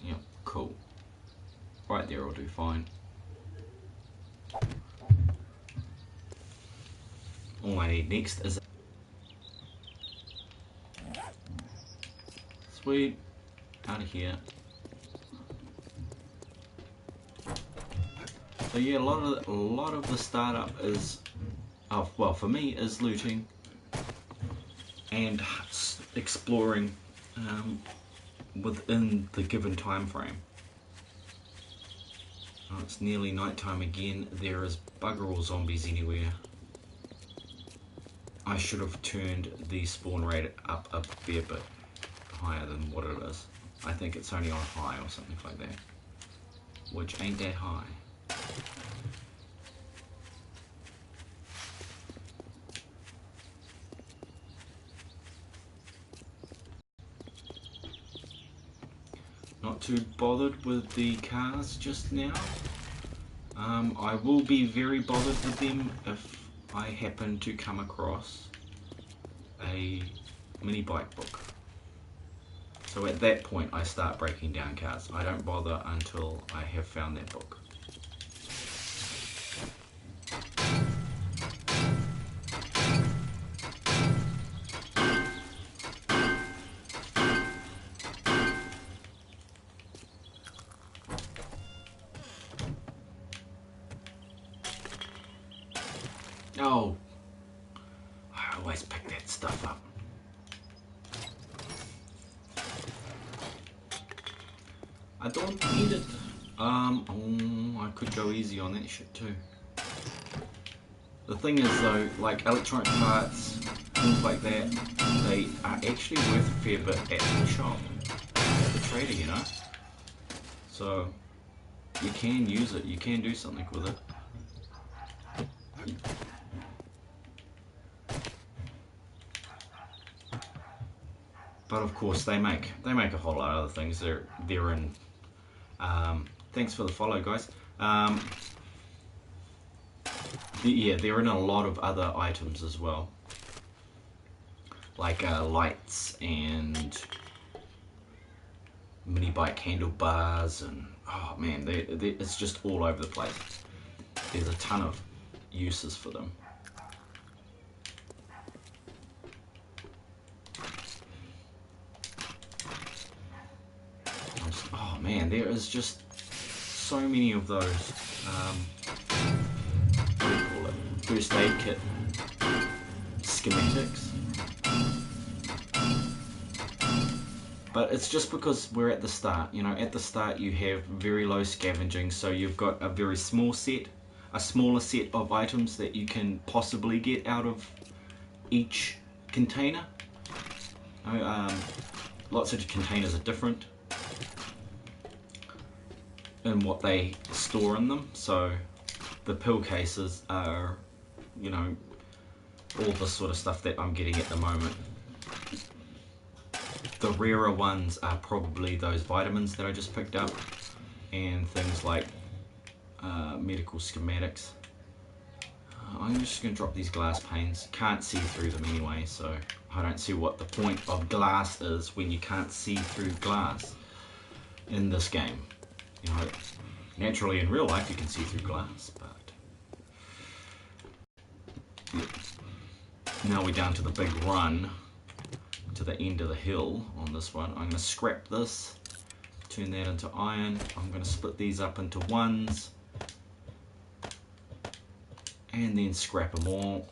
Yep, cool. Right there will do fine. All I need next is... sweet. Out of here. So yeah, a lot of the startup is, well, for me, is looting and exploring within the given time frame. Oh, it's nearly nighttime again. There is bugger all zombies anywhere. I should have turned the spawn rate up a fair bit higher than what it is. I think it's only on high or something like that, which ain't that high. Not too bothered with the cars just now. I will be very bothered with them if I happen to come across a mini bike book. So at that point I start breaking down cars. I don't bother until I have found that book. Oh, I always pick that stuff up. I don't need it. Oh, I could go easy on that shit too. The thing is though, like electronic parts, things like that, they are actually worth a fair bit at the shop, at the trader, you know. So you can use it, you can do something with it. But of course they make a whole lot of other things. They're in. Thanks for the follow, guys. Yeah, they're in a lot of other items as well, like lights and mini bike handlebars, and oh man, it's just all over the place. There's a ton of uses for them. Oh man, there is just so many of those what do you call it? First aid kit schematics. But it's just because we're at the start. You know, at the start you have very low scavenging, so you've got a very small set, a smaller set of items that you can possibly get out of each container. Lots of containers are different in what they store in them. So the pill cases are, you know, all the sort of stuff that I'm getting at the moment. The rarer ones are probably those vitamins that I just picked up, and things like medical schematics. I'm just going to drop these glass panes. Can't see through them anyway, so I don't see what the point of glass is when you can't see through glass in this game. You know, naturally in real life you can see through glass, but yeah. Now we're down to the big run to the end of the hill on this one. I'm going to scrap this, turn that into iron. I'm going to split these up into ones and then scrap them all,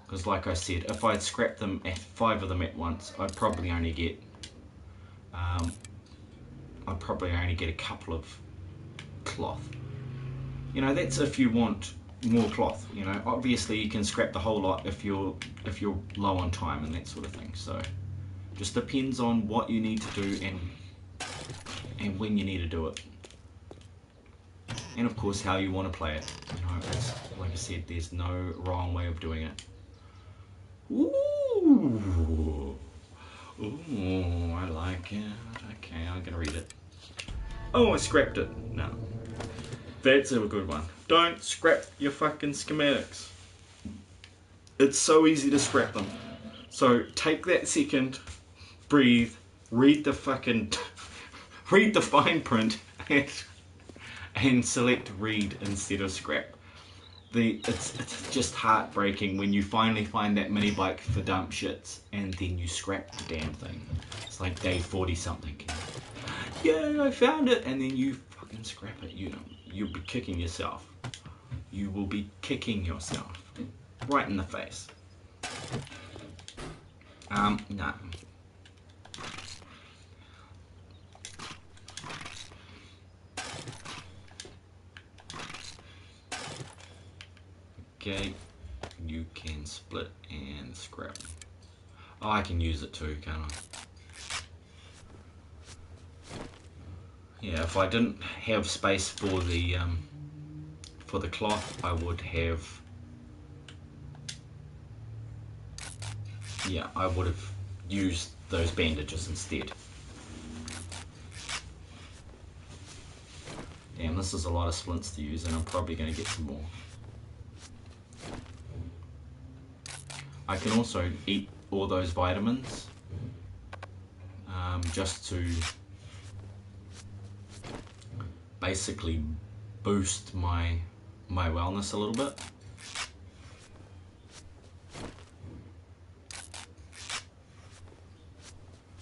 because like I said, if I'd scrapped them at 5 of them at once, I'd probably only get a couple of cloth. You know, that's if you want more cloth. You know, obviously you can scrap the whole lot if you're low on time and that sort of thing. So just depends on what you need to do and when you need to do it, and of course how you want to play it. You know, it's, like I said, there's no wrong way of doing it. Ooh, I like it. Okay, I'm gonna read it. Oh, I scrapped it. No, that's a good one. Don't scrap your fucking schematics. It's so easy to scrap them. So take that second, breathe, read the fine print, and select read instead of scrap. It's just heartbreaking when you finally find that mini bike for dump shits and then you scrap the damn thing. It's like day 40 something. Yeah, I found it, and then you fucking scrap it. You know, you'll be kicking yourself. You will be kicking yourself right in the face. No. Okay, you can split and scrap. Oh, I can use it too, can't I? Yeah, if I didn't have space for the cloth, I would have. Yeah, I would have used those bandages instead. Damn, this is a lot of splints to use, and I'm probably going to get some more. I can also eat all those vitamins just to basically boost my wellness a little bit.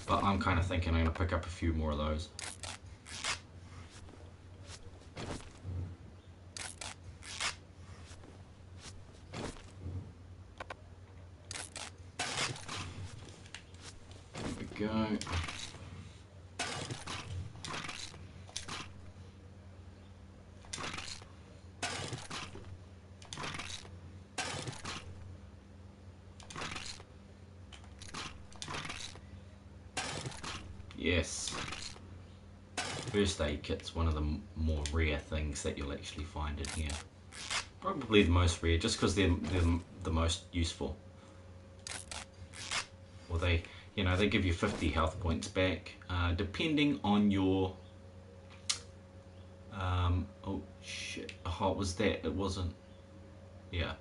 But I'm kind of thinking I'm going to pick up a few more of those. There we go. Yes. First aid kit's one of the more rare things that you'll actually find in here. Probably the most rare, just because they're the most useful. Or they give you 50 health points back, depending on your. Oh shit! Oh, what was that? It wasn't. Yeah.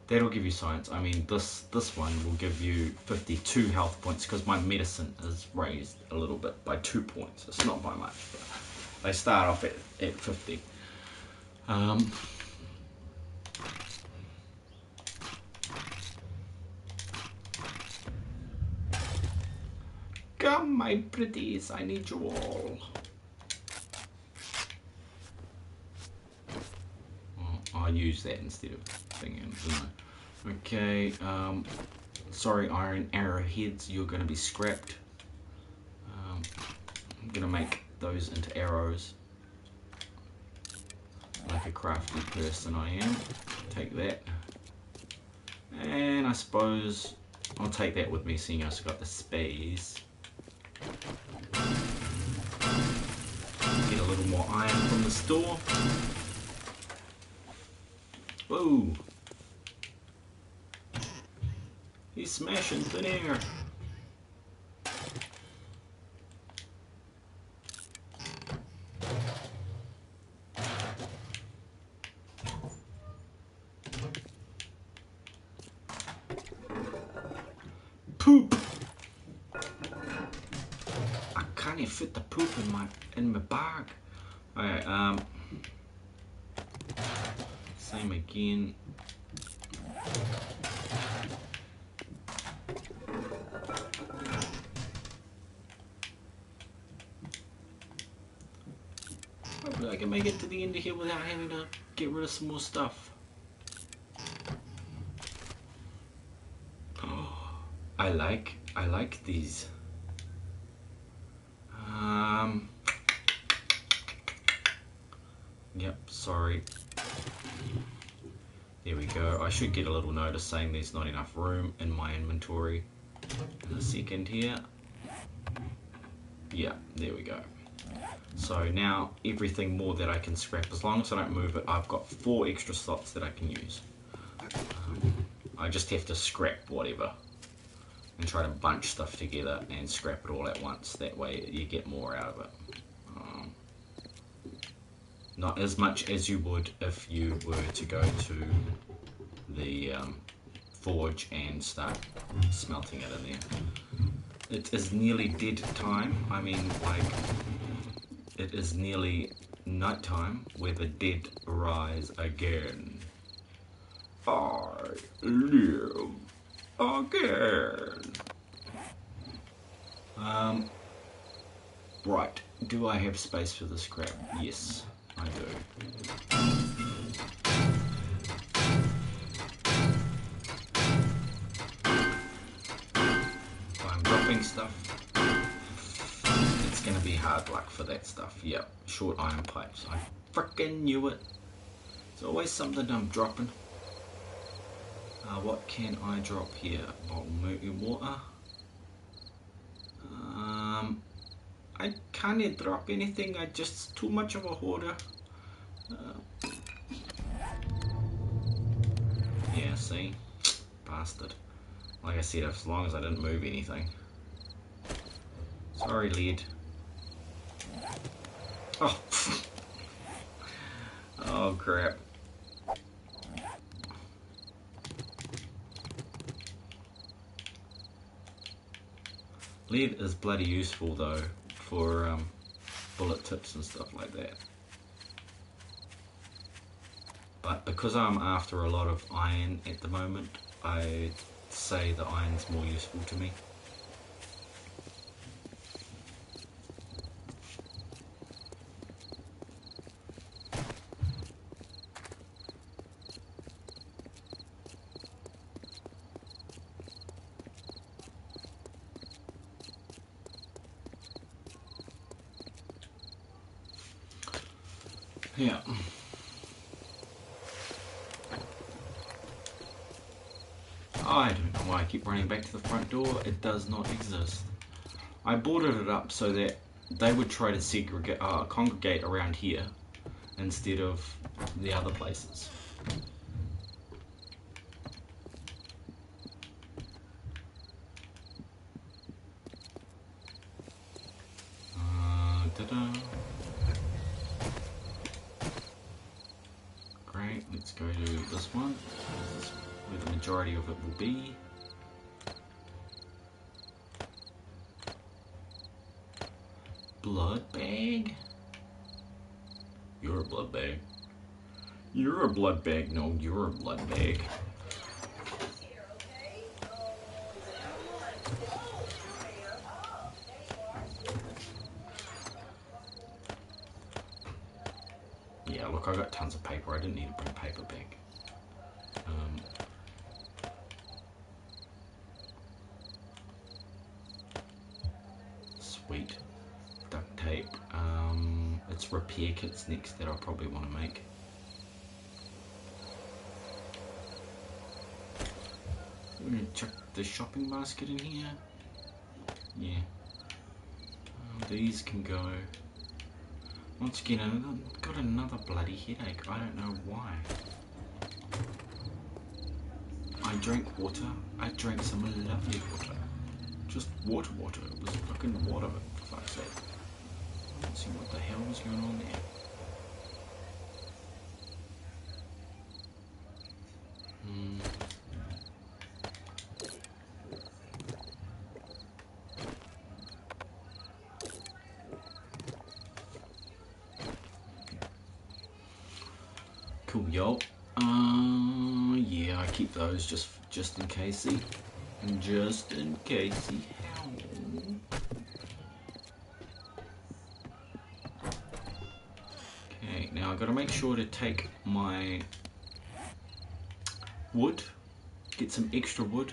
That'll give you science. I mean, this one will give you 52 health points because my medicine is raised a little bit by 2 points. It's not by much, but they start off at 50. Come, my pretties, I need you all. Well, I'll use that instead of thinking, didn't I? Okay, sorry, iron arrowheads, you're going to be scrapped. I'm going to make those into arrows. Like a crafty person I am. Take that. And I suppose I'll take that with me, seeing as I've got the space. Get a little more iron from the store. Whoa! He's smashing thin air. Poop. I can't fit the poop in my bag. Alright, same again. Hopefully I can make it to the end of here without having to get rid of some more stuff. Oh, I like these. Yep, sorry. There we go. I should get a little notice saying there's not enough room in my inventory. In a second here. Yeah, there we go. So now everything more that I can scrap, as long as I don't move it, I've got 4 extra slots that I can use. I just have to scrap whatever and try to bunch stuff together and scrap it all at once. That way you get more out of it. Not as much as you would if you were to go to the forge and start smelting it in there. It is nearly dead time. I mean, like, it is nearly night time where the dead rise again. I live again. Right. Do I have space for the scrap? Yes, I do. If I'm dropping stuff, it's gonna be hard luck for that stuff. Yep, short iron pipes. I frickin' knew it. It's always something I'm dropping. What can I drop here? Oh, murky water. I can't drop anything. I just too much of a hoarder. Yeah, see? Bastard. Like I said, as long as I didn't move anything. Sorry, lead. Oh. Oh, crap. Lead is bloody useful though for bullet tips and stuff like that. But because I'm after a lot of iron at the moment, I'd say the iron's more useful to me. Yeah. I don't know why I keep running back to the front door. It does not exist. I boarded it up so that they would try to segregate, congregate around here instead of the other places. Ta-da. Great, let's go to this one. This is where majority of it will be. Blood bag? You're a blood bag. You're a blood bag. No, you're a blood bag. Yeah, look, I got tons of paper. I didn't need to bring paper back. Sweet. Duct tape. It's repair kits next that I'll probably want to make. I'm going to chuck the shopping basket in here. Yeah. These can go. Once again, I've got another bloody headache. I don't know why. I drank water. I drank some lovely water. Just water. It was fucking water, for fuck's sake. Let's see what the hell was going on there. Cool, yo. Yeah, I keep those just in casey. Just in casey. Okay, now I've got to make sure to take my wood, get some extra wood,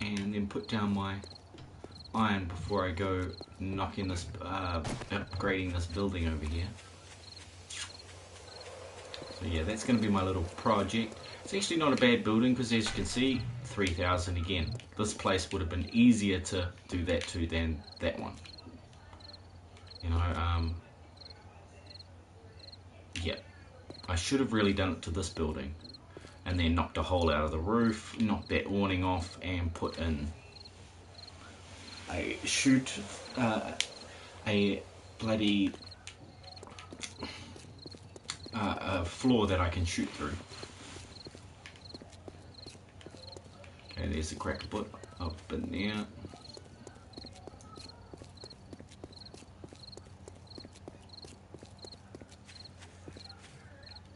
and then put down my iron before I go knocking this, upgrading this building over here. So yeah, that's going to be my little project. It's actually not a bad building because, as you can see, 3,000 again. This place would have been easier to do that to than that one. You know, yeah, I should have really done it to this building and then knocked a hole out of the roof, knocked that awning off, and put in a bloody a floor that I can shoot through. Okay, there's the cracked foot up in there.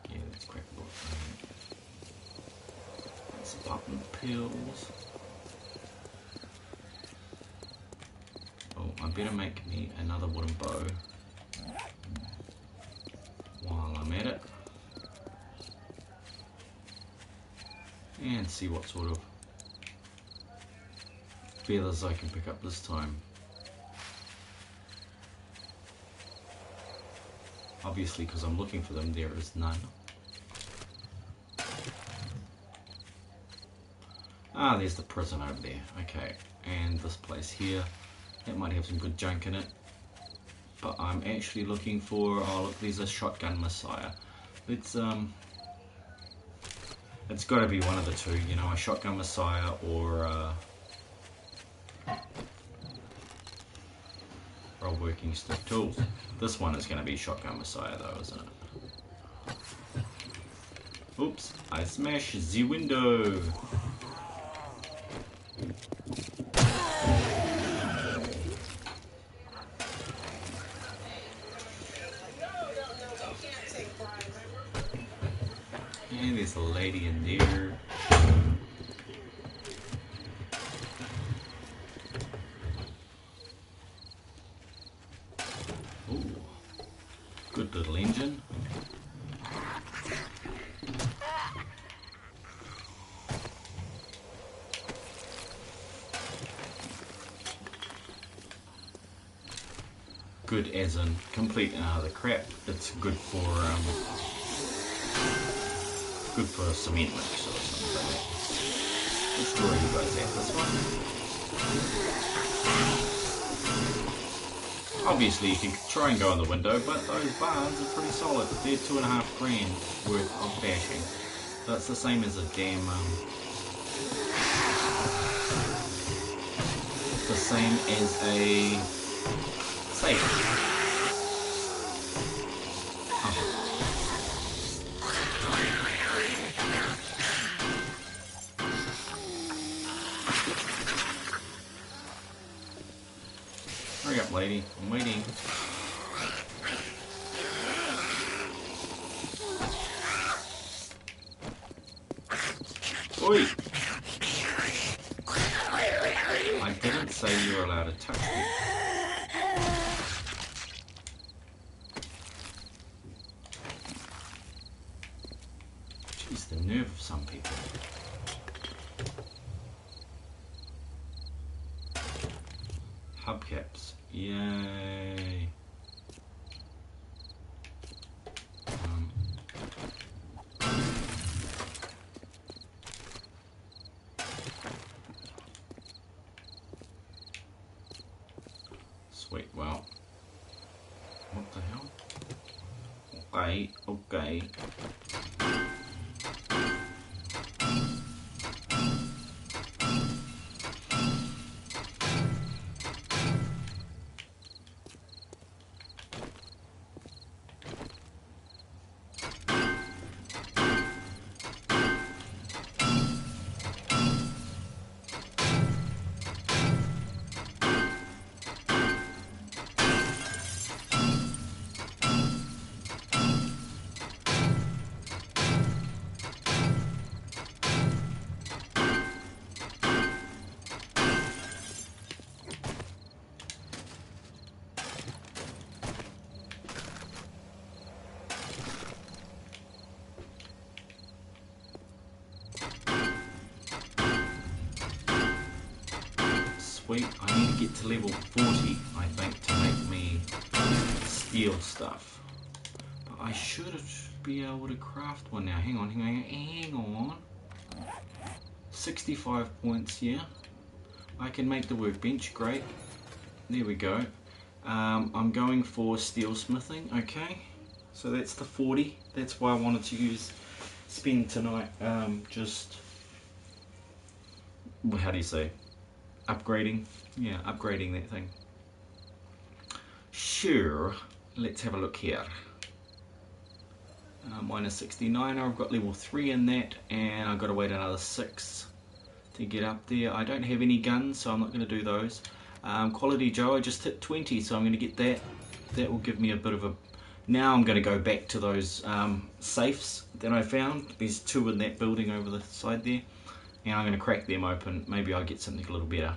Yeah, that's cracked foot. That's popping pills. Oh, I better make me another wooden bow while I'm at it, and see what sort of feathers I can pick up this time. Obviously, because I'm looking for them, there is none. Ah, there's the prison over there. Okay, and this place here, that might have some good junk in it. But I'm actually looking for, oh look, there's a shotgun messiah. It's got to be one of the two, you know, a shotgun messiah or a working stick tools. This one is going to be shotgun messiah though, isn't it? Oops, I smashed the window. And there's a lady in there. Ooh, good little engine. Good as in complete and utter crap. It's good for cement mix or something like that. Which door are you guys at? This one? Obviously you can try and go in the window, but those barns are pretty solid. They're $2.5 grand worth of bashing. So it's the same as a damn the same as a safe. Hurry up, lady. I'm waiting. Oi! I didn't say you were allowed to touch me. Jeez, the nerve of some people. Hubcaps. Yay. Sweet, well. What the hell? Okay, okay. Sweet, I need to get to level 40, I think, to make me steal stuff. But I should be able to craft one now. Hang on. 65 points, yeah. I can make the workbench, great. There we go. I'm going for steel smithing, okay. So that's the 40. That's why I wanted to spend tonight just, how do you say? Upgrading, yeah, upgrading that thing. Sure, let's have a look here. Minus 69, I've got level 3 in that, and I've got to wait another 6 to get up there. I don't have any guns, so I'm not going to do those. Quality Joe, I just hit 20, so I'm going to get that. That will give me a bit of a... Now I'm going to go back to those safes that I found. There's 2 in that building over the side there. And I'm going to crack them open. Maybe I'll get something a little better.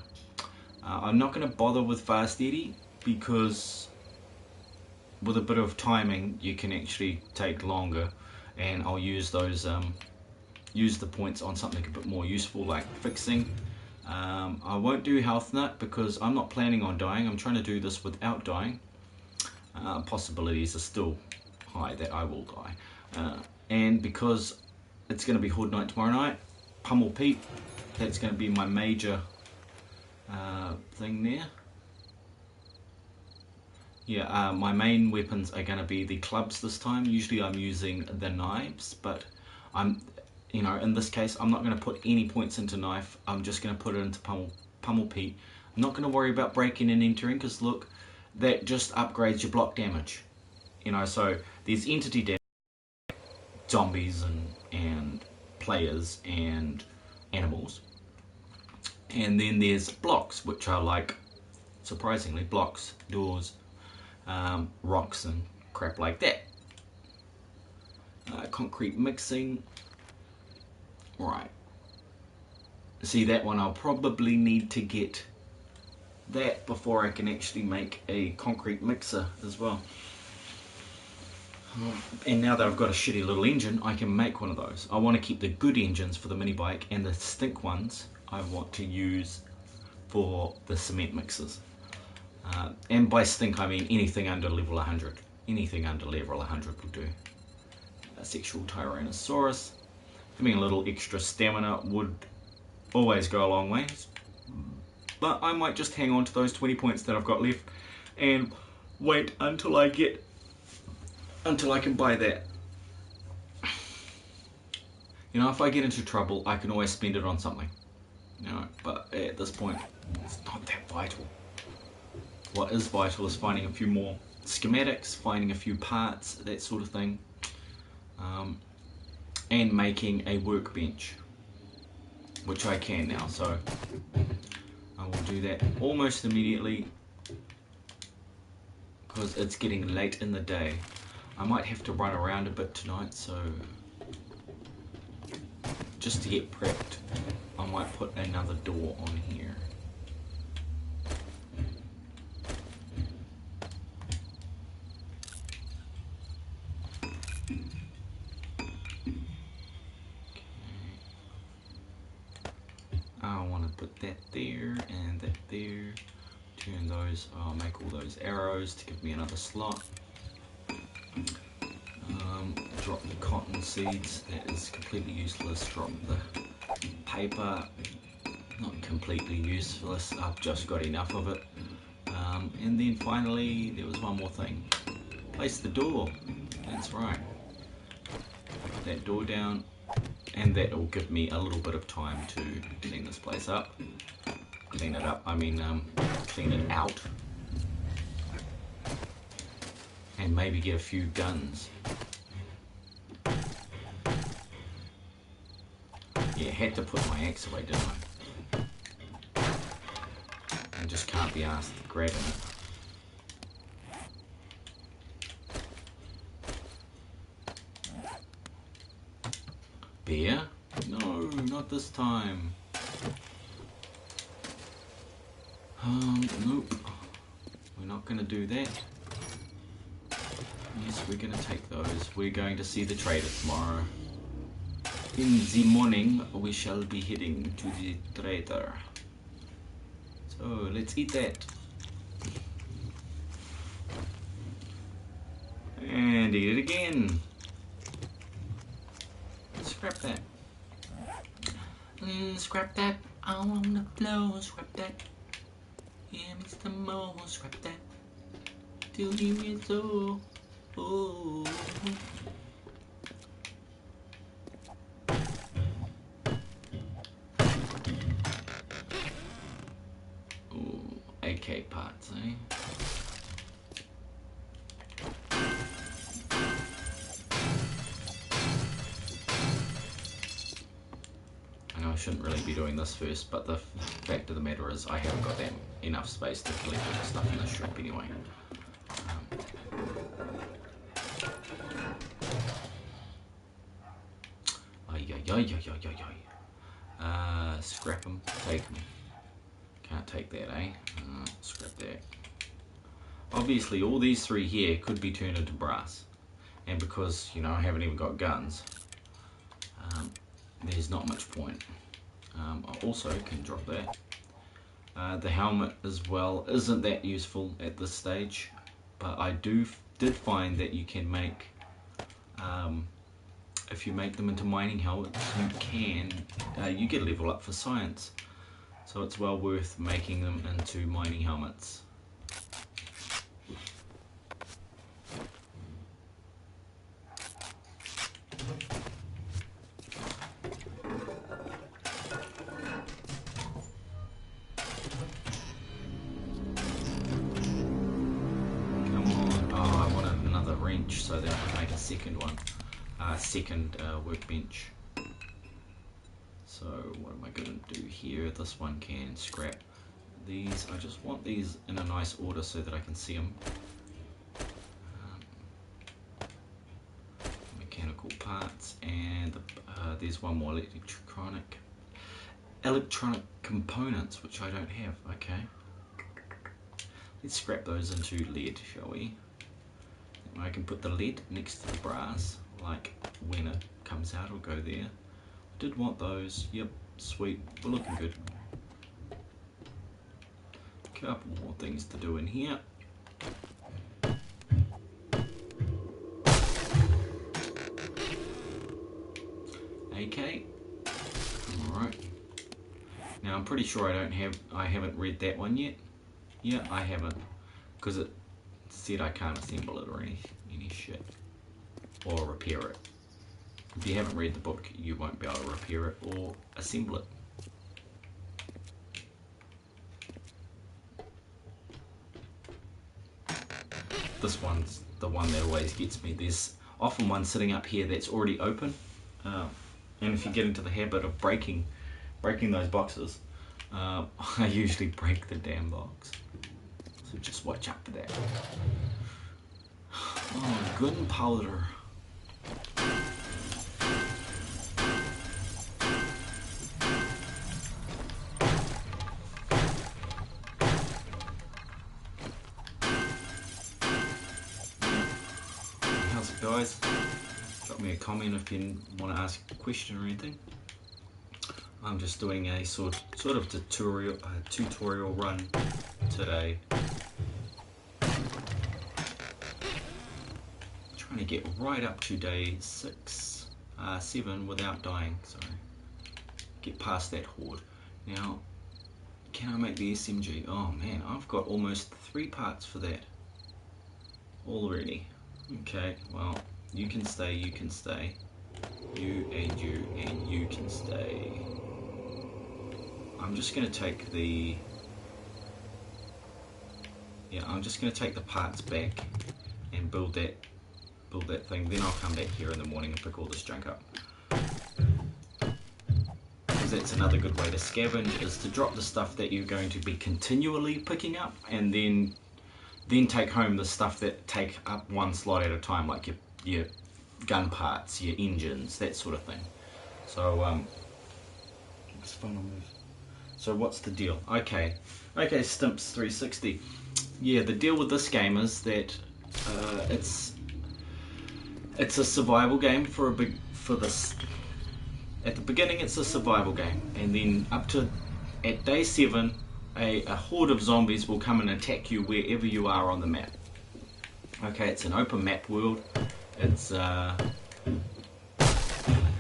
I'm not going to bother with Fast Eddie because with a bit of timing you can actually take longer, and I'll use those use the points on something a bit more useful like fixing. I won't do Health Nut because I'm not planning on dying. I'm trying to do this without dying. Possibilities are still high that I will die, and because it's going to be Horde Night tomorrow night, Pummel Pete, that's going to be my major thing there. Yeah, my main weapons are going to be the clubs this time. Usually I'm using the knives, but in this case, I'm not going to put any points into knife. I'm just going to put it into Pummel Pete. I'm not going to worry about breaking and entering because look, that just upgrades your block damage. So there's entity damage, zombies and players and animals, and then there's blocks, which are like, surprisingly, blocks, doors, rocks and crap like that. Concrete mixing, right. See, that one I'll probably need to get that before I can actually make a concrete mixer as well. And now that I've got a shitty little engine, I can make one of those. I want to keep the good engines for the mini bike, and the stink ones I want to use for the cement mixers. And by stink I mean anything under level 100. Anything under level 100 will do. A sexual Tyrannosaurus. Having a little extra stamina would always go a long way. But I might just hang on to those 20 points that I've got left and wait until I can buy that. If I get into trouble, I can always spend it on something. But at this point, it's not that vital. What is vital is finding a few more schematics, finding a few parts, that sort of thing, and making a workbench. which I can now, so I will do that almost immediately because it's getting late in the day. I might have to run around a bit tonight, so just to get prepped, I might put another door on here. I want to put that there and that there. Turn those, I'll make all those arrows to give me another slot. Drop the cotton seeds, that is completely useless. Drop the paper, not completely useless, I've just got enough of it. And then finally, there was one more thing. Place the door, that's right. Put that door down, and that will give me a little bit of time to clean this place up. Clean it up, I mean clean it out. And maybe get a few guns. Yeah, had to put my axe away, didn't I? I just can't be asked grabbing it. Bear? No, not this time. Nope. We're not going to do that. Yes, we're going to take those. We're going to see the trader tomorrow. In the morning, we shall be heading to the trader. So, let's eat that. And eat it again. Scrap that. Scrap that. I wanna blow. Scrap that. Yeah, Mr. Mo, scrap that. Till you get so. Oh. Ooh, AK parts, eh? I shouldn't really be doing this first, but the fact of the matter is I haven't got that enough space to collect all the stuff in this shop anyway. Scrap them, take them. Can't take that, eh? Scrap that. Obviously all these three here could be turned into brass, and because, you know, I haven't even got guns, there's not much point. I also can drop that. The helmet as well isn't that useful at this stage, but I did find that you can make, if you make them into mining helmets, you get a level up for science, so it's well worth making them into mining helmets. So that I can make a second one, second workbench. So what am I going to do here? This one can scrap these. I just want these in a nice order so that I can see them. Mechanical parts, and there's one more electronic components, which I don't have. Okay, let's scrap those into lead, shall we? I can put the lead next to the brass, like when it comes out, it'll go there. I did want those. Yep, sweet. We're looking good. Couple more things to do in here. Okay. Alright. Now I'm pretty sure I haven't read that one yet. Yeah, I haven't, because it said I can't assemble it or any shit, or repair it. If you haven't read the book, you won't be able to repair it or assemble it. This one's the one that always gets me. There's often one sitting up here that's already open, and if you get into the habit of breaking breaking those boxes. I usually break the damn box, so just watch out for that. Oh, gunpowder. How's it, guys? Drop me a comment if you want to ask a question or anything. I'm just doing a sort of tutorial run today. Trying to get right up to day 7 without dying. Sorry, get past that horde. Now, can I make the SMG? Oh man, I've got almost 3 parts for that already. Okay, well, you can stay, you can stay. You and you can stay. I'm just going to take the... Yeah, I'm just going to take the parts back and build that thing. Then I'll come back here in the morning and pick all this junk up. Because that's another good way to scavenge, is to drop the stuff that you're going to be continually picking up, and then take home the stuff that take up one slot at a time, like your gun parts, your engines, that sort of thing. So it's fun on move. So what's the deal? Okay, Stimps 360. Yeah, the deal with this game is that it's a survival game at the beginning it's a survival game, and then at day 7 a horde of zombies will come and attack you wherever you are on the map. Okay, it's an open map world. It's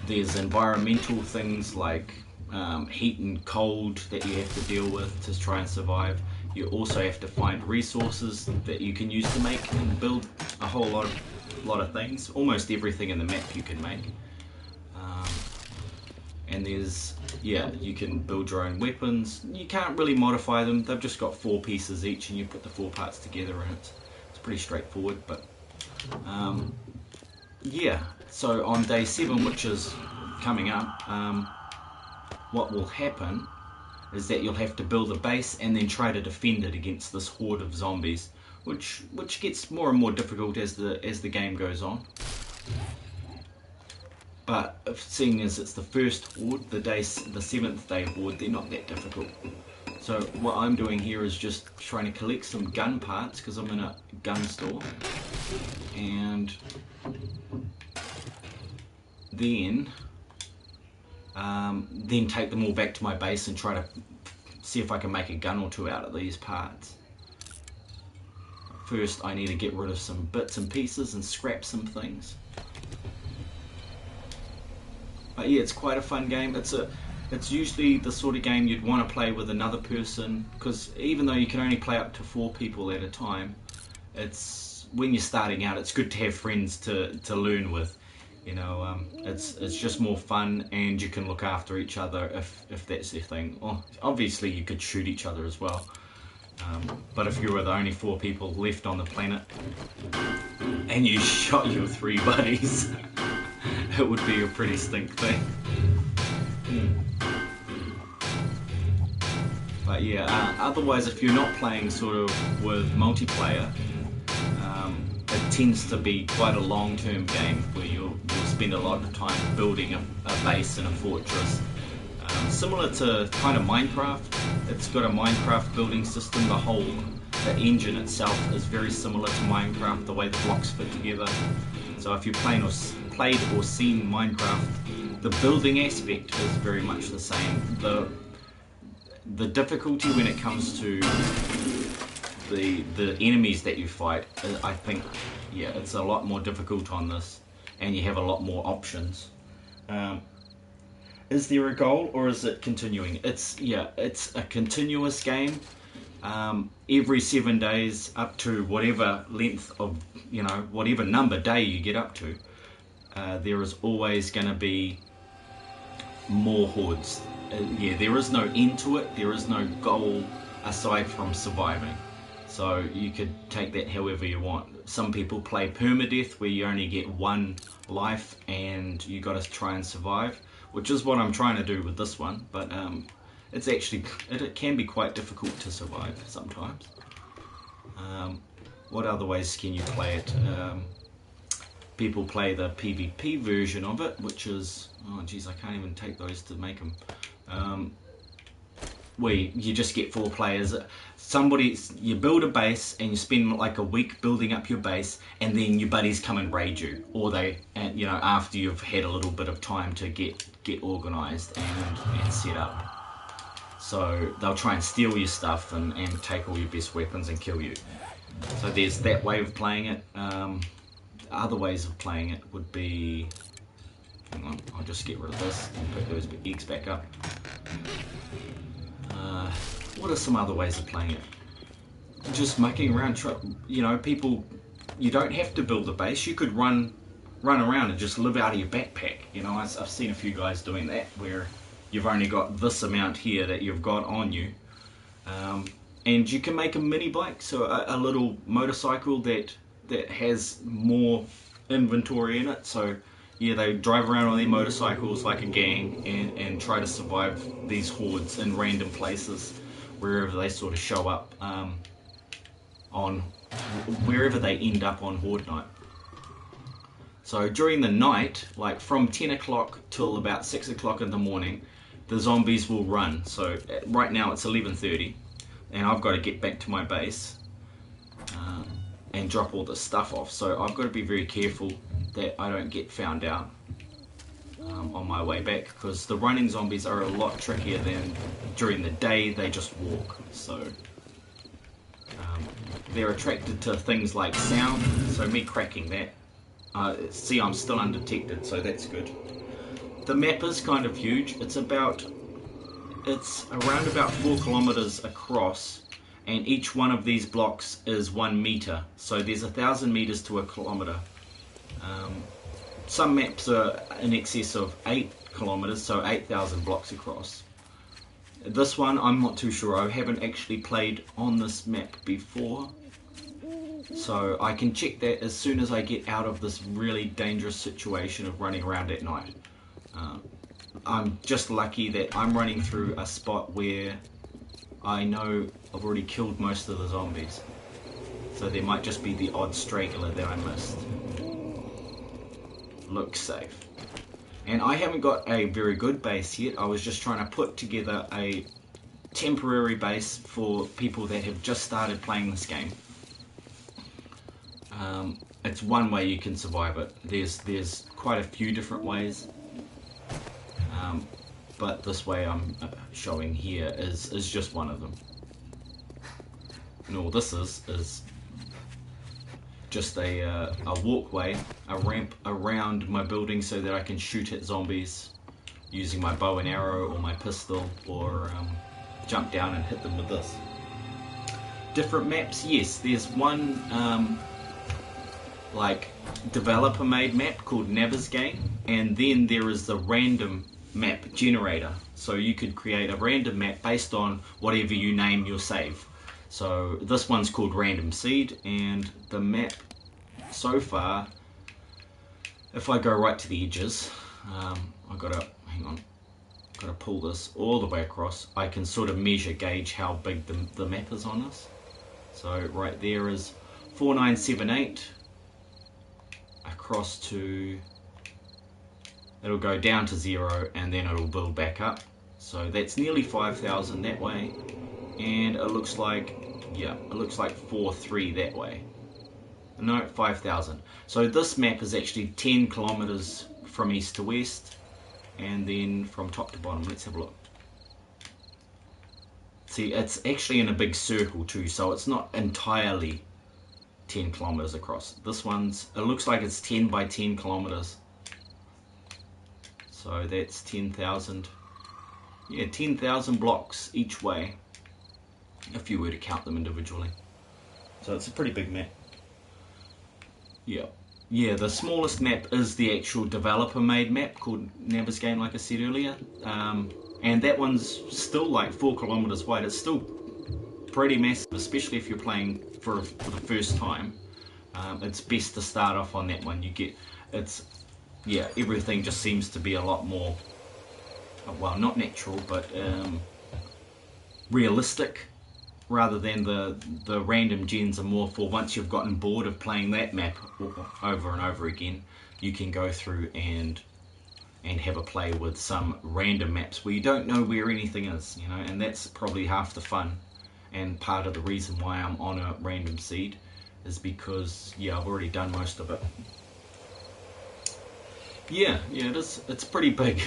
there's environmental things like heat and cold that you have to deal with to try and survive. You also have to find resources that you can use to make and build a whole lot of things. Almost everything in the map you can make. And there's, yeah, you can build your own weapons. You can't really modify them. They've just got 4 pieces each, and you put the 4 parts together, and it's pretty straightforward. But yeah, so on day 7, which is coming up, what will happen is that you'll have to build a base and then try to defend it against this horde of zombies, which gets more and more difficult as the game goes on. But seeing as it's the first horde, the 7th day horde, they're not that difficult. So what I'm doing here is just trying to collect some gun parts, because I'm in a gun store, and then take them all back to my base and try to see if I can make a gun or 2 out of these parts. First I need to get rid of some bits and pieces and scrap some things. But yeah, it's quite a fun game. It's usually the sort of game you'd want to play with another person, because even though you can only play up to 4 people at a time, it's when you're starting out, it's good to have friends to learn with. You know, it's just more fun, and you can look after each other if that's your thing. Well, obviously you could shoot each other as well, but if you were the only 4 people left on the planet and you shot your 3 buddies, it would be a pretty stink thing. But yeah, otherwise if you're not playing sort of with multiplayer, it tends to be quite a long-term game where you'll spend a lot of time building a base and a fortress. Similar to kind of Minecraft, it's got a Minecraft building system. The engine itself is very similar to Minecraft, the way the blocks fit together. So if you've played or seen Minecraft, the building aspect is very much the same. The difficulty when it comes to the enemies that you fight, I think, yeah, it's a lot more difficult on this, and you have a lot more options. Is there a goal, or is it continuing? It's a continuous game. Every 7 days, up to whatever length of, whatever number day you get up to, there is always going to be more hordes. Yeah, there is no end to it. There is no goal aside from surviving. So you could take that however you want. Some people play permadeath, where you only get 1 life and you got to try and survive, which is what I'm trying to do with this one, but it's actually, it can be quite difficult to survive sometimes. What other ways can you play it? People play the PvP version of it, which is, oh geez, I can't even take those to make them. Where you just get 4 players. You build a base and you spend like a week building up your base, and then your buddies come and raid you, or they, you know, after you've had a little bit of time to get organized and set up. So they'll try and steal your stuff and take all your best weapons and kill you. So there's that way of playing it. Other ways of playing it would be, hang on, I'll just get rid of this and pick those eggs back up. What are some other ways of playing it? Just mucking around, you know, people, you don't have to build a base. You could run around and just live out of your backpack. You know, I've seen a few guys doing that, where you've only got this amount here that you've got on you. And you can make a mini bike, so a little motorcycle that has more inventory in it. So yeah, they drive around on their motorcycles like a gang and try to survive these hordes in random places wherever they sort of show up, on wherever they end up on horde night. So during the night, like from 10 o'clock till about 6 o'clock in the morning, the zombies will run. So right now it's 11:30 and I've got to get back to my base and drop all the stuff off. So I've got to be very careful that I don't get found out on my way back, because the running zombies are a lot trickier than during the day. They just walk, so they're attracted to things like sound. So me cracking that, see, I'm still undetected, so that's good. The map is kind of huge. It's around about 4 kilometers across, and each one of these blocks is 1 meter, so there's 1,000 meters to a kilometer. Some maps are in excess of 8 kilometers, so 8,000 blocks across. This one, I'm not too sure. I haven't actually played on this map before, so I can check that as soon as I get out of this really dangerous situation of running around at night. I'm just lucky that I'm running through a spot where I know I've already killed most of the zombies, so there might just be the odd straggler that I missed. Looks safe. And I haven't got a very good base yet. I was just trying to put together a temporary base for people that have just started playing this game. It's one way you can survive it. There's quite a few different ways, but this way I'm showing here is just one of them. And all this is just a walkway, a ramp around my building so that I can shoot at zombies using my bow and arrow or my pistol, or jump down and hit them with this. Different maps, yes, there's one like developer made map called devising, and then there is the random map generator, so you could create a random map based on whatever you name your save. So this one's called Random Seed, and the map so far, if I go right to the edges, I've got to, hang on, I've got to pull this all the way across. I can sort of gauge how big the map is on this. So right there is 4978 across to, it'll go down to 0 and then it'll build back up. So that's nearly 5,000 that way, and it looks like, yeah, it looks like 4-3 that way. No, 5,000. So this map is actually 10 kilometers from east to west, and then from top to bottom. Let's have a look. See, it's actually in a big circle too, so it's not entirely 10 kilometers across. This one's, it looks like it's 10 by 10 kilometers. So that's 10,000. Yeah, 10,000 blocks each way, if you were to count them individually. So it's a pretty big map. Yeah, the smallest map is the actual developer made map called devising, like I said earlier. And that one's still like 4 kilometers wide. It's still pretty massive, especially if you're playing for the first time. It's best to start off on that one. You get, it's, yeah, everything just seems to be a lot more well, not natural, but realistic, rather than the random gens are more for once you've gotten bored of playing that map over and over again, you can go through and have a play with some random maps where you don't know where anything is, you know, and that's probably half the fun, and part of the reason why I'm on a random seed is because, yeah, I've already done most of it. Yeah, it's pretty big.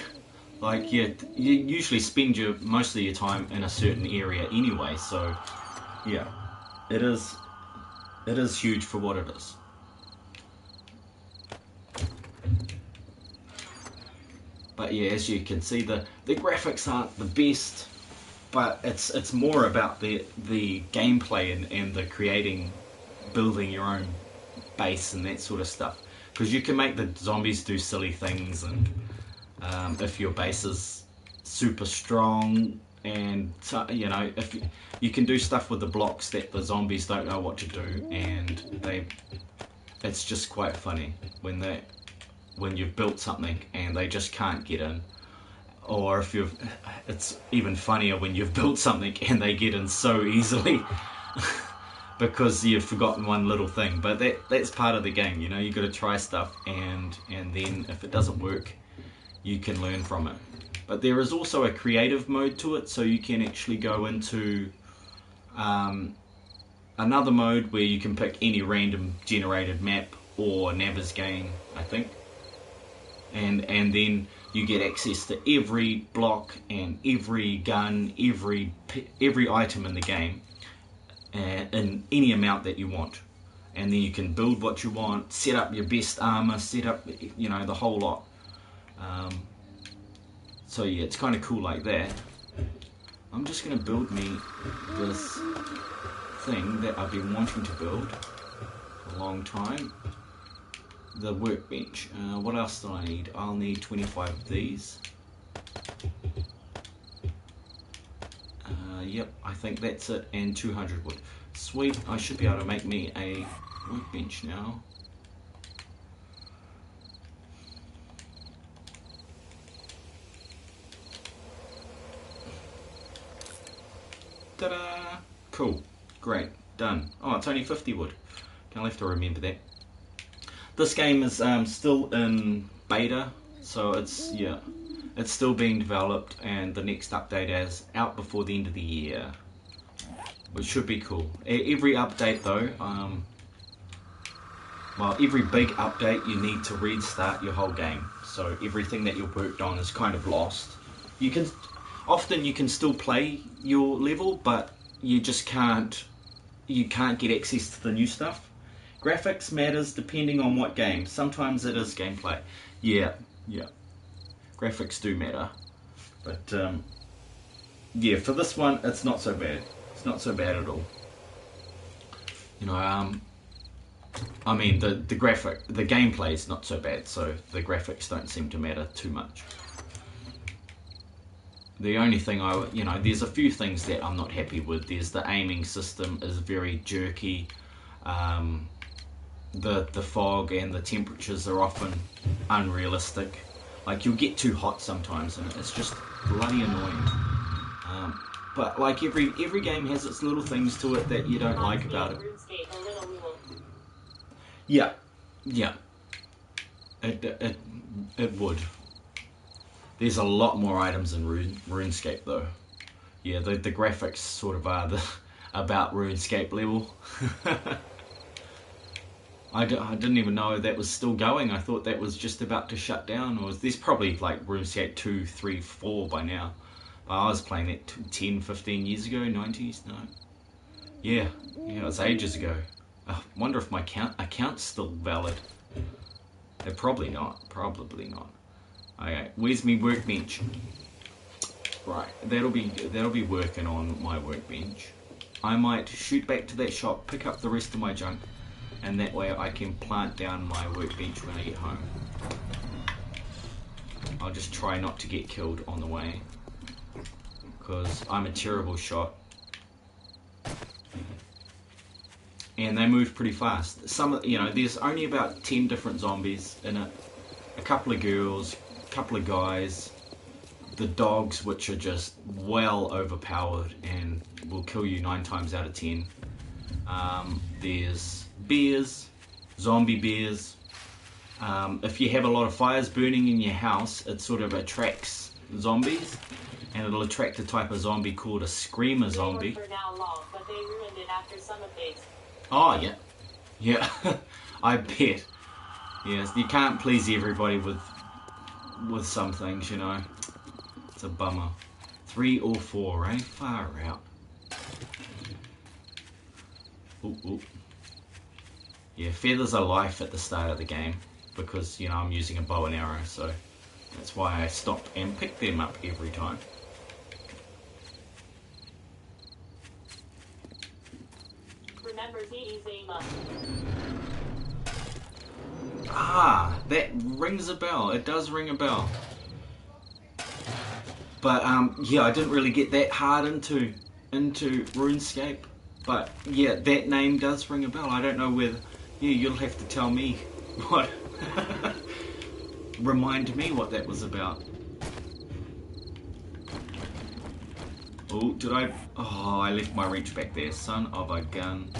Like, yeah, you usually spend most of your time in a certain area anyway, so yeah, it is huge for what it is. But yeah, as you can see, the graphics aren't the best, but it's more about the gameplay and the building your own base and that sort of stuff. Because you can make the zombies do silly things, and if your base is super strong, and you know, if you can do stuff with the blocks that the zombies don't know what to do, and it's just quite funny when you've built something and they just can't get in, or it's even funnier when you've built something and they get in so easily because you've forgotten one little thing. But that's part of the game, you know. You got to try stuff, and then if it doesn't work, you can learn from it. But there is also a creative mode to it, so you can actually go into another mode where you can pick any random generated map or Nabba's game, I think. And then you get access to every block and every gun, every item in the game, in any amount that you want. And then you can build what you want, set up your best armor, set up, you know, the whole lot. So yeah, it's kind of cool like that. I'm just going to build me this thing that I've been wanting to build for a long time. The workbench. What else do I need? I'll need 25 of these. Yep, I think that's it, and 200 wood. Sweet, I should be able to make me a workbench now. Ta-da! Cool, great, done. Oh, it's only 50 wood. I'll have to remember that. This game is still in beta, so it's still being developed, and the next update is out before the end of the year, which should be cool. Every update though, well, every big update, you need to restart your whole game. So everything that you've worked on is kind of lost. You can still play your level, but you just can't get access to the new stuff. Graphics matters depending on what game. Sometimes it is gameplay. Yeah. Graphics do matter. But, yeah, for this one, it's not so bad. It's not so bad at all. You know, I mean, the gameplay is not so bad, so the graphics don't seem to matter too much. The only thing there's a few things that I'm not happy with. There's the aiming system is very jerky. The fog and the temperatures are often unrealistic. Like, you'll get too hot sometimes, and it's just bloody annoying. But like every game has its little things to it that you don't like about it. Yeah. It would. There's a lot more items in RuneScape though. Yeah, the graphics sort of are about RuneScape level. I didn't even know that was still going. I thought that was just about to shut down. Or there's probably like RuneScape 2, 3, 4 by now. But I was playing that 10, 15 years ago, 90s, no. Yeah, it was ages ago. I wonder if my account's still valid. Probably not. Okay, where's my workbench? Right, that'll be working on my workbench. I might shoot back to that shop, pick up the rest of my junk, and that way I can plant down my workbench when I get home. I'll just try not to get killed on the way, because I'm a terrible shot. And they move pretty fast. There's only about 10 different zombies in it. A couple of girls, a couple of guys, the dogs, which are just well overpowered and will kill you 9 times out of 10. There's bears, zombie bears. If you have a lot of fires burning in your house, it sort of attracts zombies, and it'll attract a type of zombie called a screamer zombie. For now long, but they ruined it after some updates. Oh yeah, yeah, I bet. Yes, you can't please everybody with some things, you know. It's a bummer. 3 or 4, eh? Far out. Ooh, ooh. Yeah, feathers are life at the start of the game because, you know, I'm using a bow and arrow, so that's why I stop and pick them up every time. Remember Zima. Ah, that rings a bell. It does ring a bell. But yeah, I didn't really get that hard into RuneScape. But yeah, that name does ring a bell. I don't know whether... Yeah, you'll have to tell me what... Remind me what that was about. Oh, did I... Oh, I left my wrench back there. Son of a gun.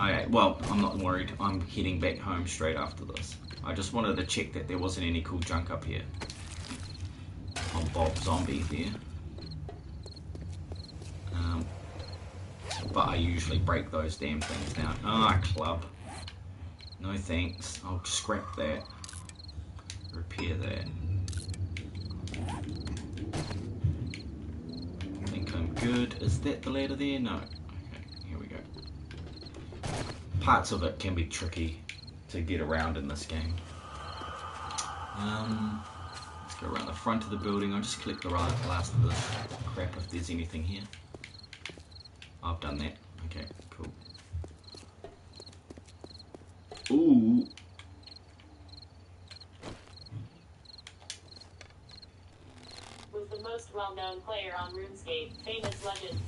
Okay, well, I'm not worried. I'm heading back home straight after this. I just wanted to check that there wasn't any cool junk up here. Oh, Bob Zombie there. But I usually break those damn things down. Ah, club. No thanks. I'll scrap that. Repair that. I think I'm good. Is that the ladder there? No. Okay, here we go. Parts of it can be tricky to get around in this game. Let's go around the front of the building. I'll just collect the last of this crap if there's anything here. I've done that. Okay, cool. Ooh. Was the most well-known player on RuneScape, famous legend.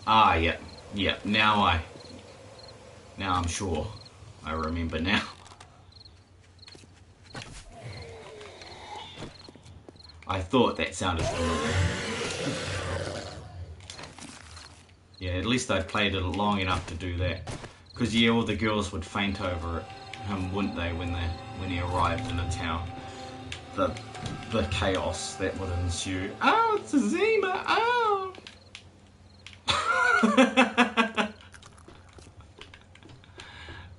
Ah, yeah. Yeah, now I'm sure. I remember now. I thought that sounded familiar. Yeah, at least I'd played it long enough to do that. Because yeah, all the girls would faint over him, wouldn't they, when he arrived in a town. The chaos that would ensue. Oh, it's a Zima! Oh!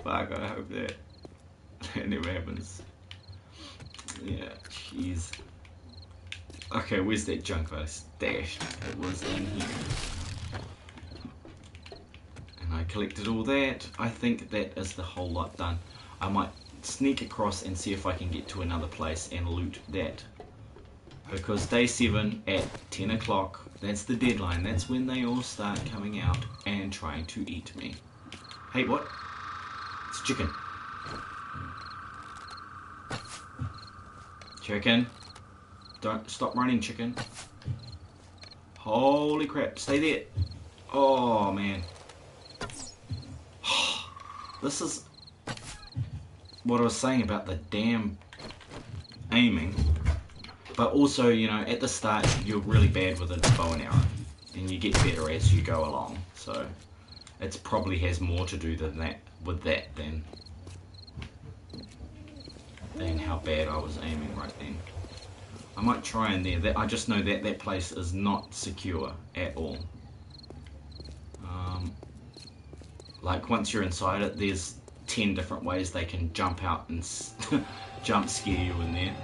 Fuck, I hope that never happens. Yeah, jeez. Okay, where's that junk I stashed? It was in here. And I collected all that. I think that is the whole lot done. I might sneak across and see if I can get to another place and loot that. Because day 7 at 10 o'clock, that's the deadline. That's when they all start coming out and trying to eat me. Hey, what? It's chicken. Chicken. Don't stop running, chicken. Holy crap, stay there. Oh, man. This is what I was saying about the damn aiming. But also, you know, at the start, you're really bad with a bow and arrow. And you get better as you go along. So, it probably has more to do than that with that than how bad I was aiming right then. I might try in there. I just know that that place is not secure at all. Like once you're inside it, there's 10 different ways they can jump out and jump scare you in there.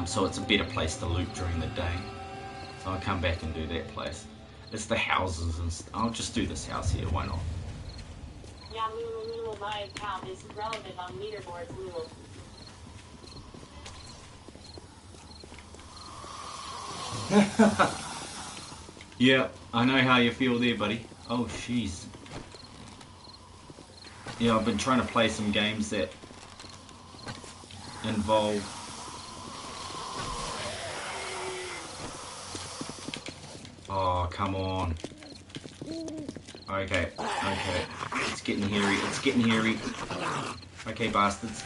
So it's a better place to loot during the day. So I'll come back and do that place. It's the houses and I'll just do this house here, why not? Yeah, Lulu, my account is relevant on leaderboards, Lulu. Yeah, I know how you feel there, buddy. Oh, jeez. Yeah, I've been trying to play some games that involve... Oh, come on. Okay, okay. It's getting hairy, it's getting hairy. Okay, bastards.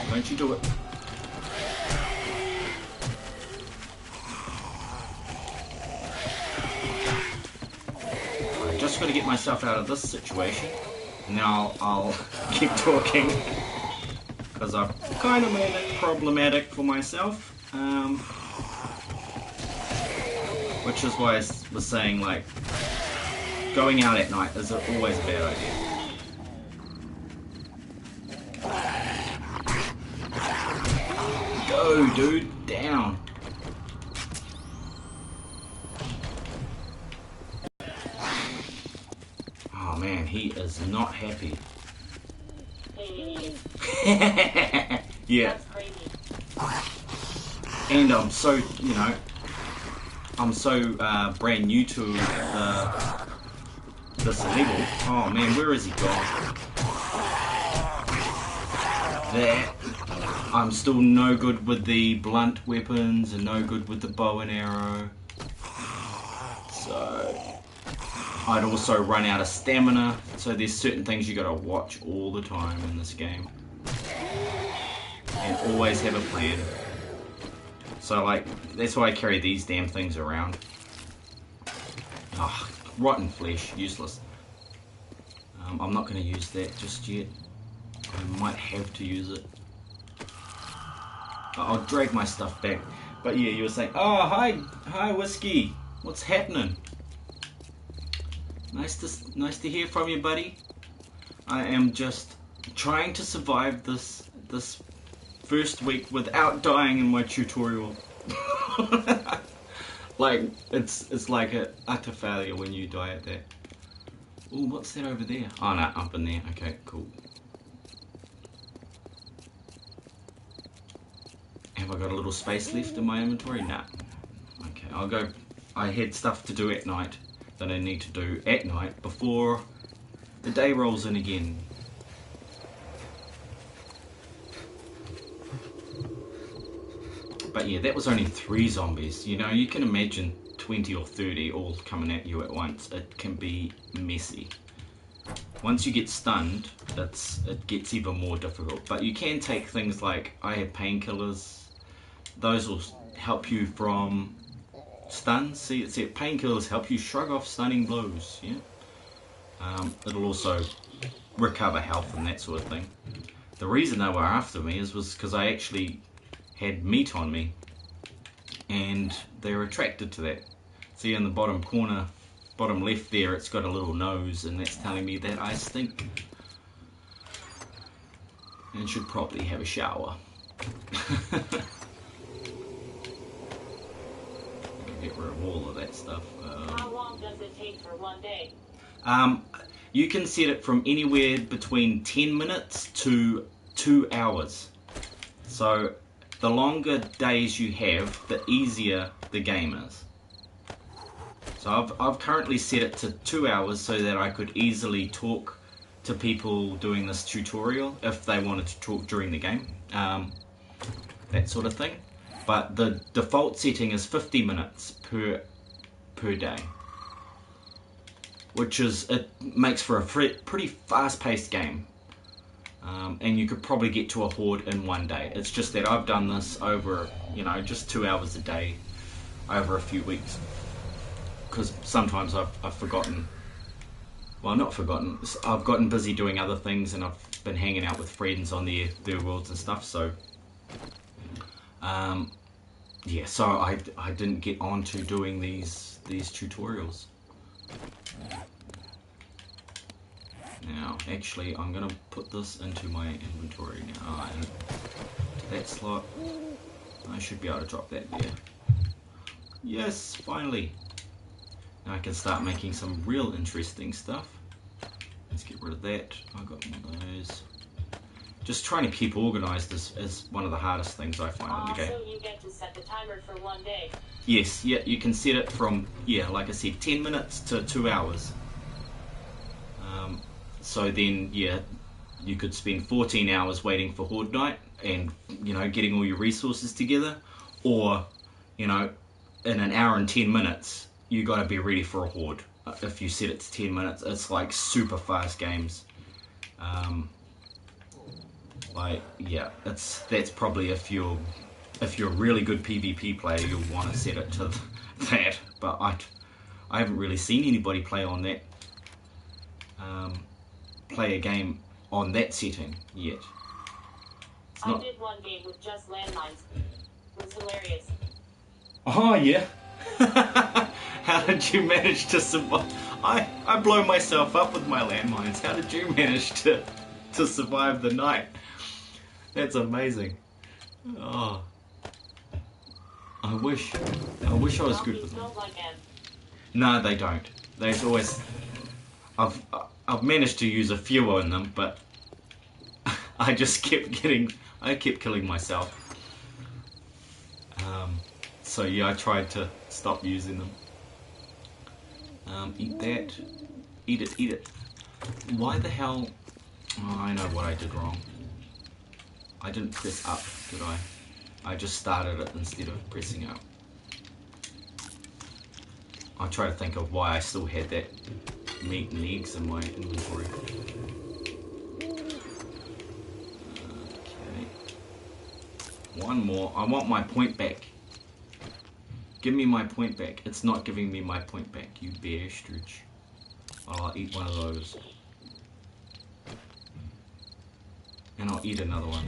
Don't you do it. got to get myself out of this situation. And then I'll keep talking. Because I've kind of made it problematic for myself. Which is why I was saying, like, going out at night is always a bad idea. Go, dude, down. Oh man, he is not happy. Yeah. And I'm so, you know, I'm so brand new to this level. Oh man, where is he gone? There. I'm still no good with the blunt weapons and no good with the bow and arrow. So I'd also run out of stamina. So there's certain things you gotta watch all the time in this game. And always have a plan. So like, that's why I carry these damn things around. Oh, rotten flesh, useless. I'm not going to use that just yet. I might have to use it. I'll drag my stuff back. But yeah, you were saying, oh, hi Whiskey. What's happening? Nice to hear from you, buddy. I am just trying to survive this first week without dying in my tutorial. Like it's like an utter failure when you die at that. Oh, what's that over there? Oh no, up in there. Okay, cool. Have I got a little space left in my inventory? Nah. Okay, I'll go. I had stuff to do at night that I need to do at night before the day rolls in again. But yeah, that was only 3 zombies. You know, you can imagine 20 or 30 all coming at you at once. It can be messy. Once you get stunned, it gets even more difficult. But you can take things like, I have painkillers. Those will help you from stuns. See, painkillers help you shrug off stunning blows. Yeah. It'll also recover health and that sort of thing. The reason they were after me was because I actually had meat on me, and they're attracted to that. See in the bottom corner, bottom left there, it's got a little nose, and that's telling me that I stink and should probably have a shower. Get rid of all of that stuff. How long does it take for one day? You can set it from anywhere between 10 minutes to 2 hours. So the longer days you have, the easier the game is. So I've currently set it to 2 hours so that I could easily talk to people doing this tutorial if they wanted to talk during the game, that sort of thing. But the default setting is 50 minutes per day, which it makes for a pretty fast-paced game. And you could probably get to a horde in one day. It's just that I've done this over, you know, just 2 hours a day over a few weeks. Because sometimes I've forgotten, well, not forgotten, I've gotten busy doing other things, and I've been hanging out with friends on their worlds and stuff, so yeah, so I didn't get on to doing these tutorials. Now, actually, I'm going to put this into my inventory now, and to that slot. I should be able to drop that there. Yes, finally. Now I can start making some real interesting stuff. Let's get rid of that. I got one of those. Just trying to keep organized is one of the hardest things I find in the game. So you get to set the timer for one day. Yes, yeah, you can set it from, yeah, like I said, 10 minutes to 2 hours. So then, yeah, you could spend 14 hours waiting for Horde Night and, you know, getting all your resources together. Or, you know, in an hour and 10 minutes, you got to be ready for a Horde. If you set it to 10 minutes, it's like super fast games. Like, yeah, that's probably if you're a really good PvP player, you'll want to set it to that. But I haven't really seen anybody play on that play a game on that setting yet. I did one game with just landmines. It was hilarious. Oh yeah. How did you manage to survive? I blow myself up with my landmines. How did you manage to survive the night? That's amazing. Oh, I wish I was good with them. Don't like them. No, they don't. There's always. I've managed to use a few in them, but I just kept killing myself. So yeah, I tried to stop using them. Eat that. Eat it. Why the hell? Oh, I know what I did wrong. I didn't press up, did I? I just started it instead of pressing up. I'll try to think of why I still had that meat and eggs in my inventory. Okay. One more. I want my point back. Give me my point back. It's not giving me my point back, you bastard. I'll eat one of those. And I'll eat another one.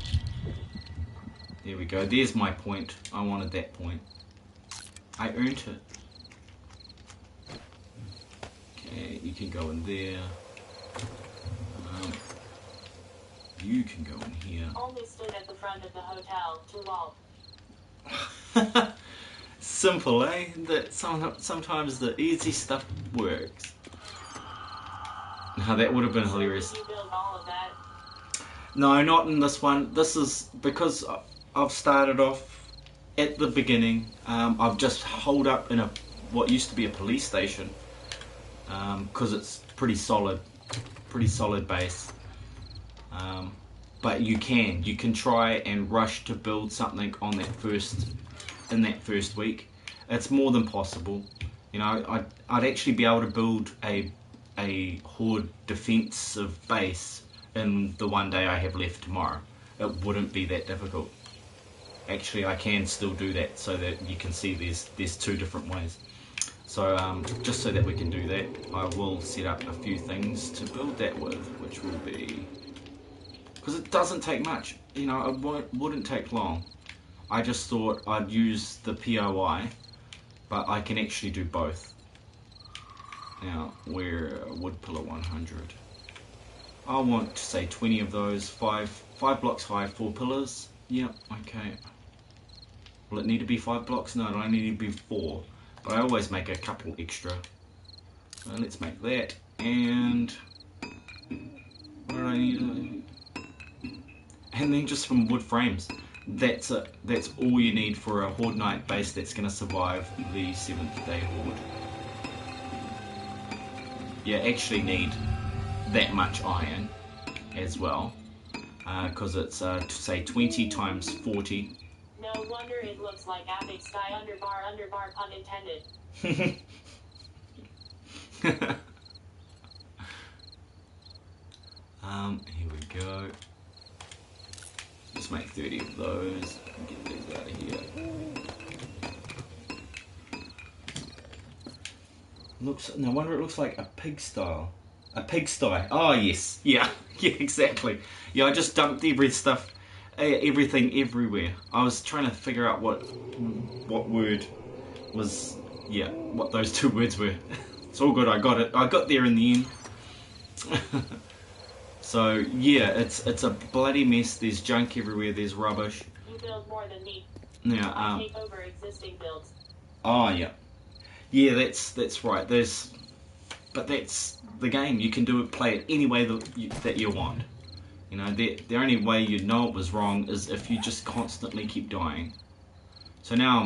There we go. There's my point. I wanted that point. I earned it. Okay, you can go in there. You can go in here. Only stood at the front of the hotel. Too long. Simple, eh? That sometimes the easy stuff works. Now that would have been hilarious. Did you build all of that? No, not in this one. This is because I've started off at the beginning. I've just holed up in what used to be a police station because it's pretty solid base. But you can try and rush to build something on in that first week. It's more than possible. You know, I'd actually be able to build a horde defensive base in the one day I have left tomorrow. It wouldn't be that difficult. Actually, I can still do that so that you can see there's two different ways. So just so that we can do that, I will set up a few things to build that with, which will be, because it doesn't take much. You know, it wouldn't take long. I just thought I'd use the POI, but I can actually do both. Now, we're wood pillar 100. I want to say 20 of those, 5 blocks high, 4 pillars. Yep, okay. Will it need to be 5 blocks? No, it only need to be 4. But I always make a couple extra. So let's make that, and what do I need? And then just some wood frames. That's it. That's all you need for a Horde Night base that's going to survive the 7th day Horde. You actually need that much iron as well, because it's say 20 times 40. No wonder it looks like Epic Sky underbar pun intended. Here we go. Just make 30 of those and get these out of here. No wonder it looks like a pigsty. A pigsty. Oh yes, yeah, yeah, exactly. Yeah, I just dumped everything everywhere. I was trying to figure out what word was, yeah, what those two words were. It's all good. I got it. I got there in the end. So yeah, it's a bloody mess. There's junk everywhere. There's rubbish. You build more than me. Yeah. I take over existing builds. Oh yeah, yeah. That's right. But that's the game. You can play it any way that you want. You know, the only way you'd know it was wrong is if you just constantly keep dying. So now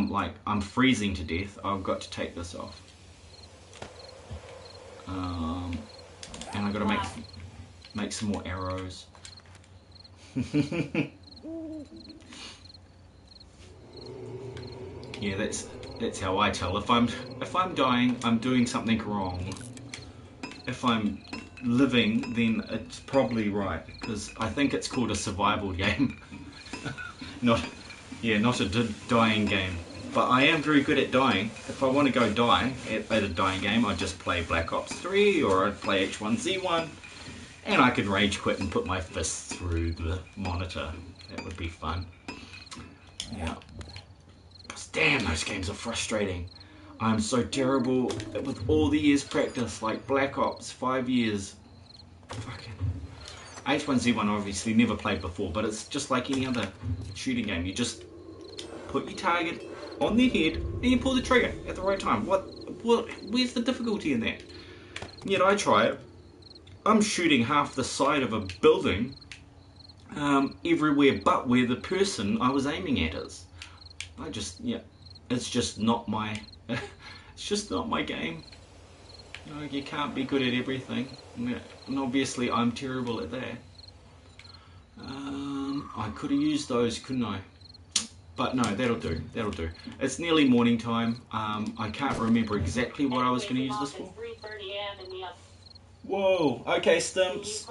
I'm freezing to death. I've got to take this off. And I've got to make some more arrows. Yeah, that's how I tell. If I'm dying, I'm doing something wrong. If I'm living, then it's probably right, because I think it's called a survival game. not a dying game. but I am very good at dying. If I want to go die at a dying game, I'd just play Black Ops 3 or I'd play H1Z1, and I could rage quit and put my fists through the monitor. That would be fun. Yeah. Damn, those games are frustrating. I'm so terrible with all the years practice, like Black Ops, 5 years. Fucking H1Z1 obviously never played before, but it's just like any other shooting game. You just put your target on their head and you pull the trigger at the right time. Where's the difficulty in that? And yet I try it. I'm shooting half the side of a building everywhere but where the person I was aiming at is. It's just not my it's just not my game. You can't be good at everything, and obviously I'm terrible at that. I could have used those, couldn't I? But no, that'll do. It's nearly morning time. I can't remember exactly what I was going to use this for. Whoa, okay, Stimps.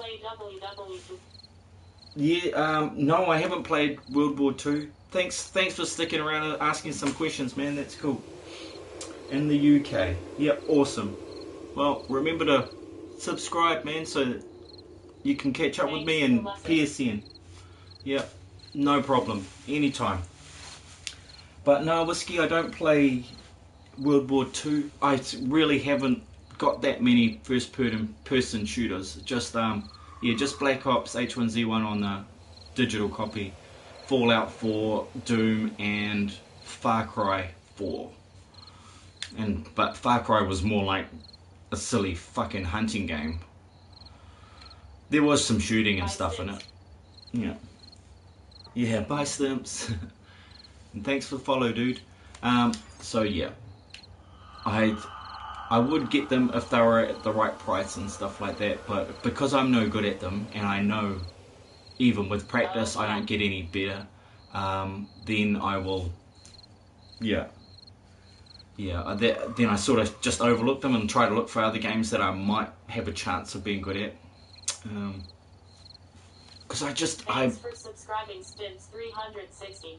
Yeah, no, I haven't played World War II. Thanks for sticking around and asking some questions, man. That's cool. In the UK. Yep, awesome. Well, remember to subscribe, man, so that you can catch up with me in PSN. Yep, no problem. Anytime. But no, Whiskey, I don't play World War II. I really haven't got that many first-person shooters. Just Black Ops, H1Z1 on the digital copy, Fallout 4, Doom, and Far Cry 4. But Far Cry was more like a silly fucking hunting game. There was some shooting and stuff in it. Yeah. Yeah, bye Stimps. And thanks for the follow, dude. So yeah. I would get them if they were at the right price and stuff like that, but because I'm no good at them, and I know even with practice I don't get any better, then I will, then I sort of just overlook them and try to look for other games that I might have a chance of being good at. Because Thanks for subscribing, Spins 360.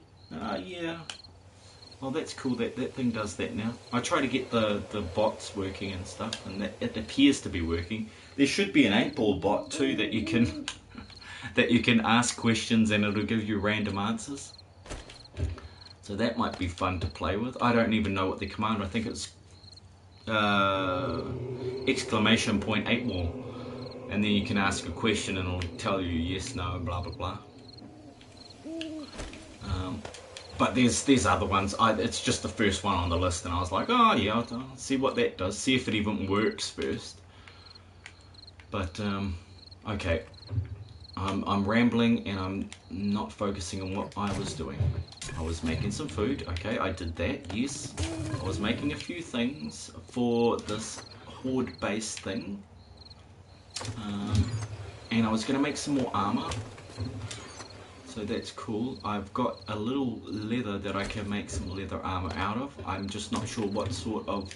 Yeah. Well, that's cool. That thing does that now. I try to get the bots working and stuff, and it appears to be working. There should be an 8-ball bot too that you can ask questions and it'll give you random answers. So that might be fun to play with. I don't even know what the command. I think it's exclamation point 8-ball, and then you can ask a question and it'll tell you yes, no, blah blah blah. But there's other ones. It's just the first one on the list, and I was like, oh yeah, I'll see what that does. See if it even works first. But okay, I'm rambling and I'm not focusing on what I was doing. I was making some food. Okay, I did that. Yes, I was making a few things for this horde-based thing, and I was going to make some more armor. So that's cool. I've got a little leather that I can make some leather armor out of. I'm just not sure what sort of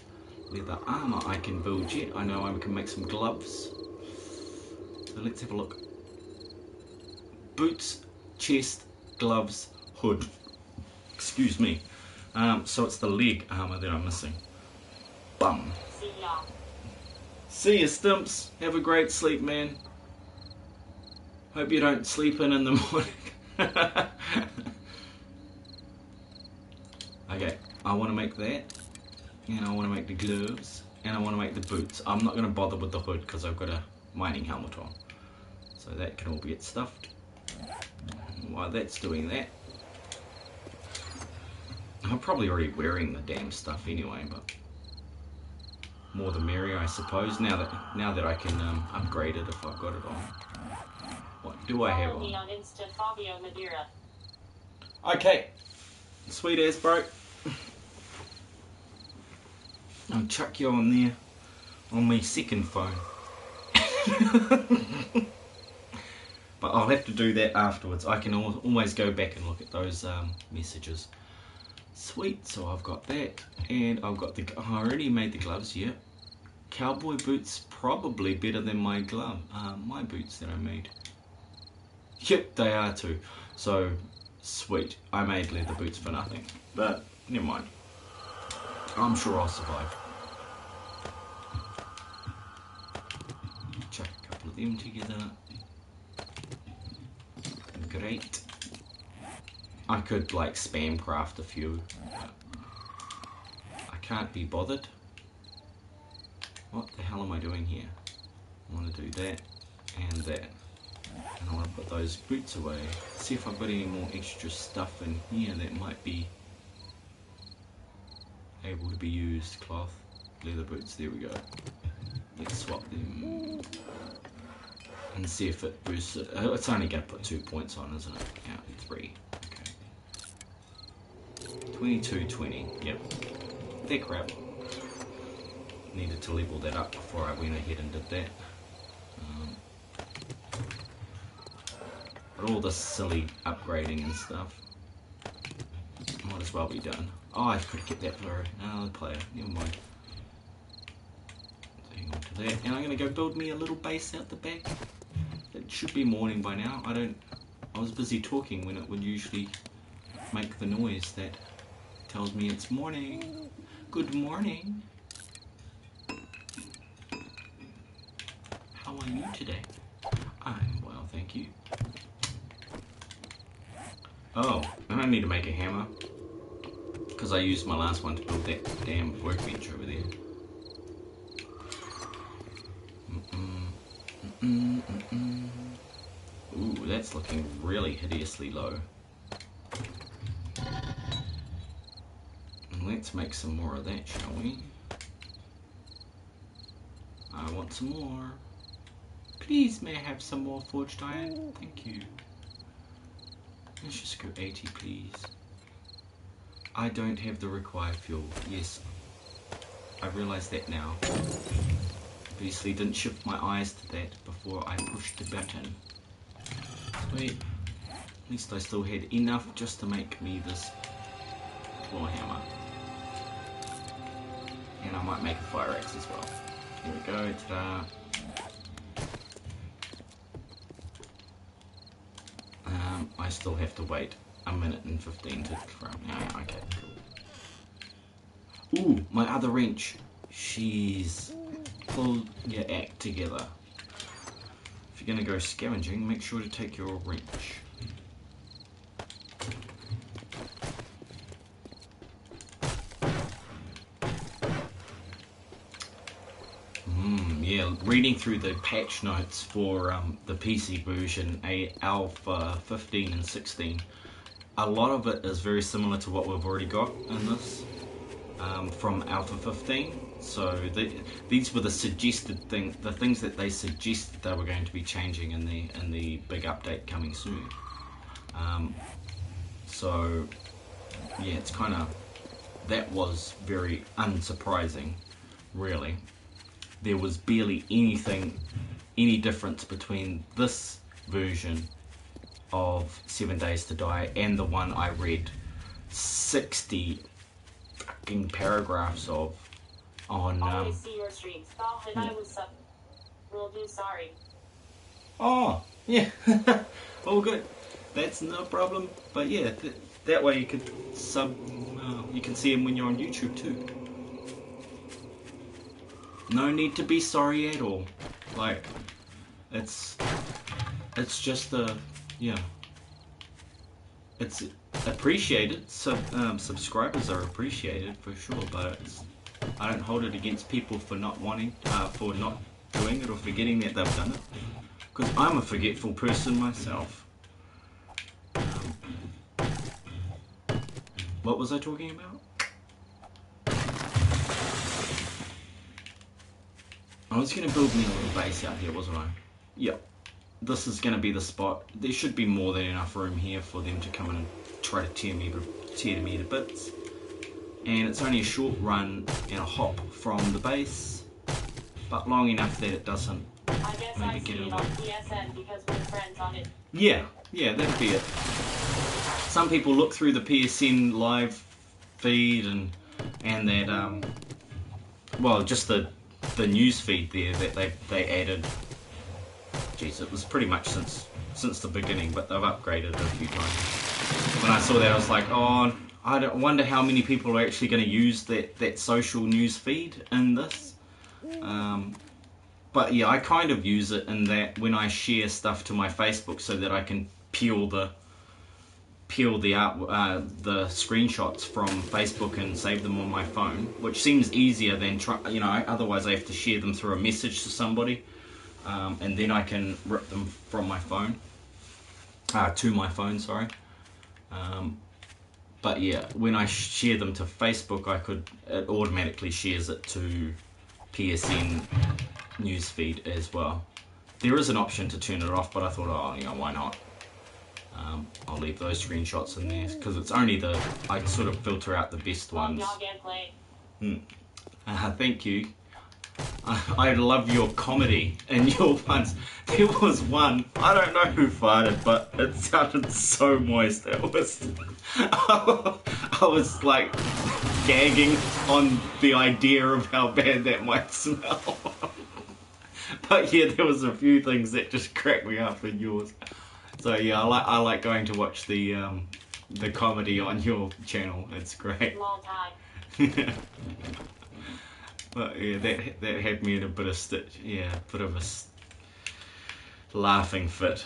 leather armor I can build yet. I know I can make some gloves. So let's have a look. Boots, chest, gloves, hood. Excuse me. So it's the leg armor that I'm missing. Bum. See ya, Stimps. Have a great sleep, man. Hope you don't sleep in the morning. Okay, I want to make that, and I want to make the gloves, and I want to make the boots. I'm not going to bother with the hood because I've got a mining helmet on, so that can all get stuffed. While that's doing that, I'm probably already wearing the damn stuff anyway, but more the merrier, I suppose. Now that I can upgrade it if I've got it on. What do I have on? Okay. Sweet ass, bro. I'll chuck you on there on my second phone. But I'll have to do that afterwards. I can always go back and look at those messages. Sweet, so I've got that. And I've got the... Oh, I already made the gloves, yeah. Cowboy boots, probably better than my my boots that I made. Yep, they are too. So, sweet. I made leather boots for nothing. But, never mind. I'm sure I'll survive. Chuck a couple of them together. Great. I could like spam craft a few. I can't be bothered. What the hell am I doing here? I want to do that and that. And I want to put those boots away. See if I've got any more extra stuff in here that might be able to be used. Cloth, leather boots, there we go. Let's swap them and see if it boosts it. It's only going to put 2 points on, isn't it? Yeah, 3. Okay. 2220. Yep. They're crap. Needed to level that up before I went ahead and did that. But all this silly upgrading and stuff might as well be done. Oh, I could get that blurry. No, the player. Never mind. So hang on to that. And I'm going to go build me a little base out the back. It should be morning by now. I was busy talking when it would usually make the noise that tells me it's morning. Good morning. How are you today? I'm well, thank you. Oh, and I need to make a hammer because I used my last one to build that damn workbench over there. Ooh, that's looking really hideously low. Let's make some more of that, shall we? I want some more. Please, may I have some more forged iron? Thank you. Let's just go 80, please. I don't have the required fuel. Yes, I realise that now. Obviously didn't shift my eyes to that before I pushed the button. Sweet. At least I still had enough just to make me this claw hammer. And I might make a fire axe as well. Here we go, ta-da. I still have to wait a minute and 15 to from now. Okay, cool. Ooh, my other wrench. She's pull your act together. If you're gonna go scavenging, make sure to take your wrench. Yeah, reading through the patch notes for the PC version, Alpha 15 and 16, a lot of it is very similar to what we've already got in this from Alpha 15. So these were the suggested the things that they suggested they were going to be changing in the big update coming soon. So yeah, it's kind of, that was very unsurprising, really. There was barely any difference between this version of 7 Days to Die and the one I read 60 fucking paragraphs of on. Always see your streams. Thought that I was sub. Will do. Sorry. Oh yeah, all good. That's no problem. But yeah, that way you could you can see them when you're on YouTube too. No need to be sorry at all. Like, it's just it's appreciated. Subscribers are appreciated for sure, but I don't hold it against people for not wanting, for not doing it or forgetting that they've done it. Because I'm a forgetful person myself. What was I talking about? I was going to build me a little base out here, wasn't I? Yep. This is going to be the spot. There should be more than enough room here for them to come in and try to tear me to bits. And it's only a short run and a hop from the base, but long enough that it doesn't I guess maybe I get it on PSN because we're friends on it. Yeah, that'd be it. Some people look through the PSN live feed and that well, just the news feed there that they added. Jeez, it was pretty much since the beginning, but they've upgraded it a few times. When I saw that, I was like, oh, I don't wonder how many people are actually going to use that social news feed in this. But yeah, I kind of use it in that when I share stuff to my Facebook so that I can peel the screenshots from Facebook and save them on my phone, which seems easier than otherwise I have to share them through a message to somebody, and then I can rip them from my phone to my phone, sorry. But yeah, when I share them to Facebook, it automatically shares it to PSN newsfeed as well. There is an option to turn it off, but I thought, why not? I'll leave those screenshots in there because it's only I sort of filter out the best ones. Thank you. I love your comedy and your ones. There was one, I don't know who farted, but it sounded so moist. I was like gagging on the idea of how bad that might smell. But yeah, there was a few things that just cracked me up in yours. So yeah, I like going to watch the comedy on your channel. It's great. Long time. But yeah, that had me in a bit of a laughing fit.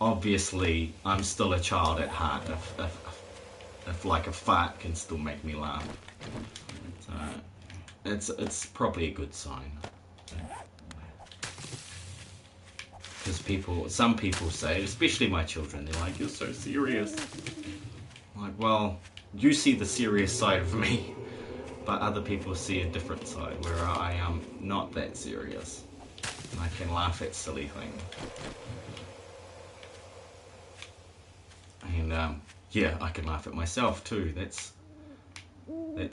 Obviously, I'm still a child at heart. If like a fart can still make me laugh, so it's probably a good sign. Because some people say, especially my children, they're like, "You're so serious." I'm like, well, you see the serious side of me, but other people see a different side where I am not that serious. And I can laugh at silly things. And yeah, I can laugh at myself too. That's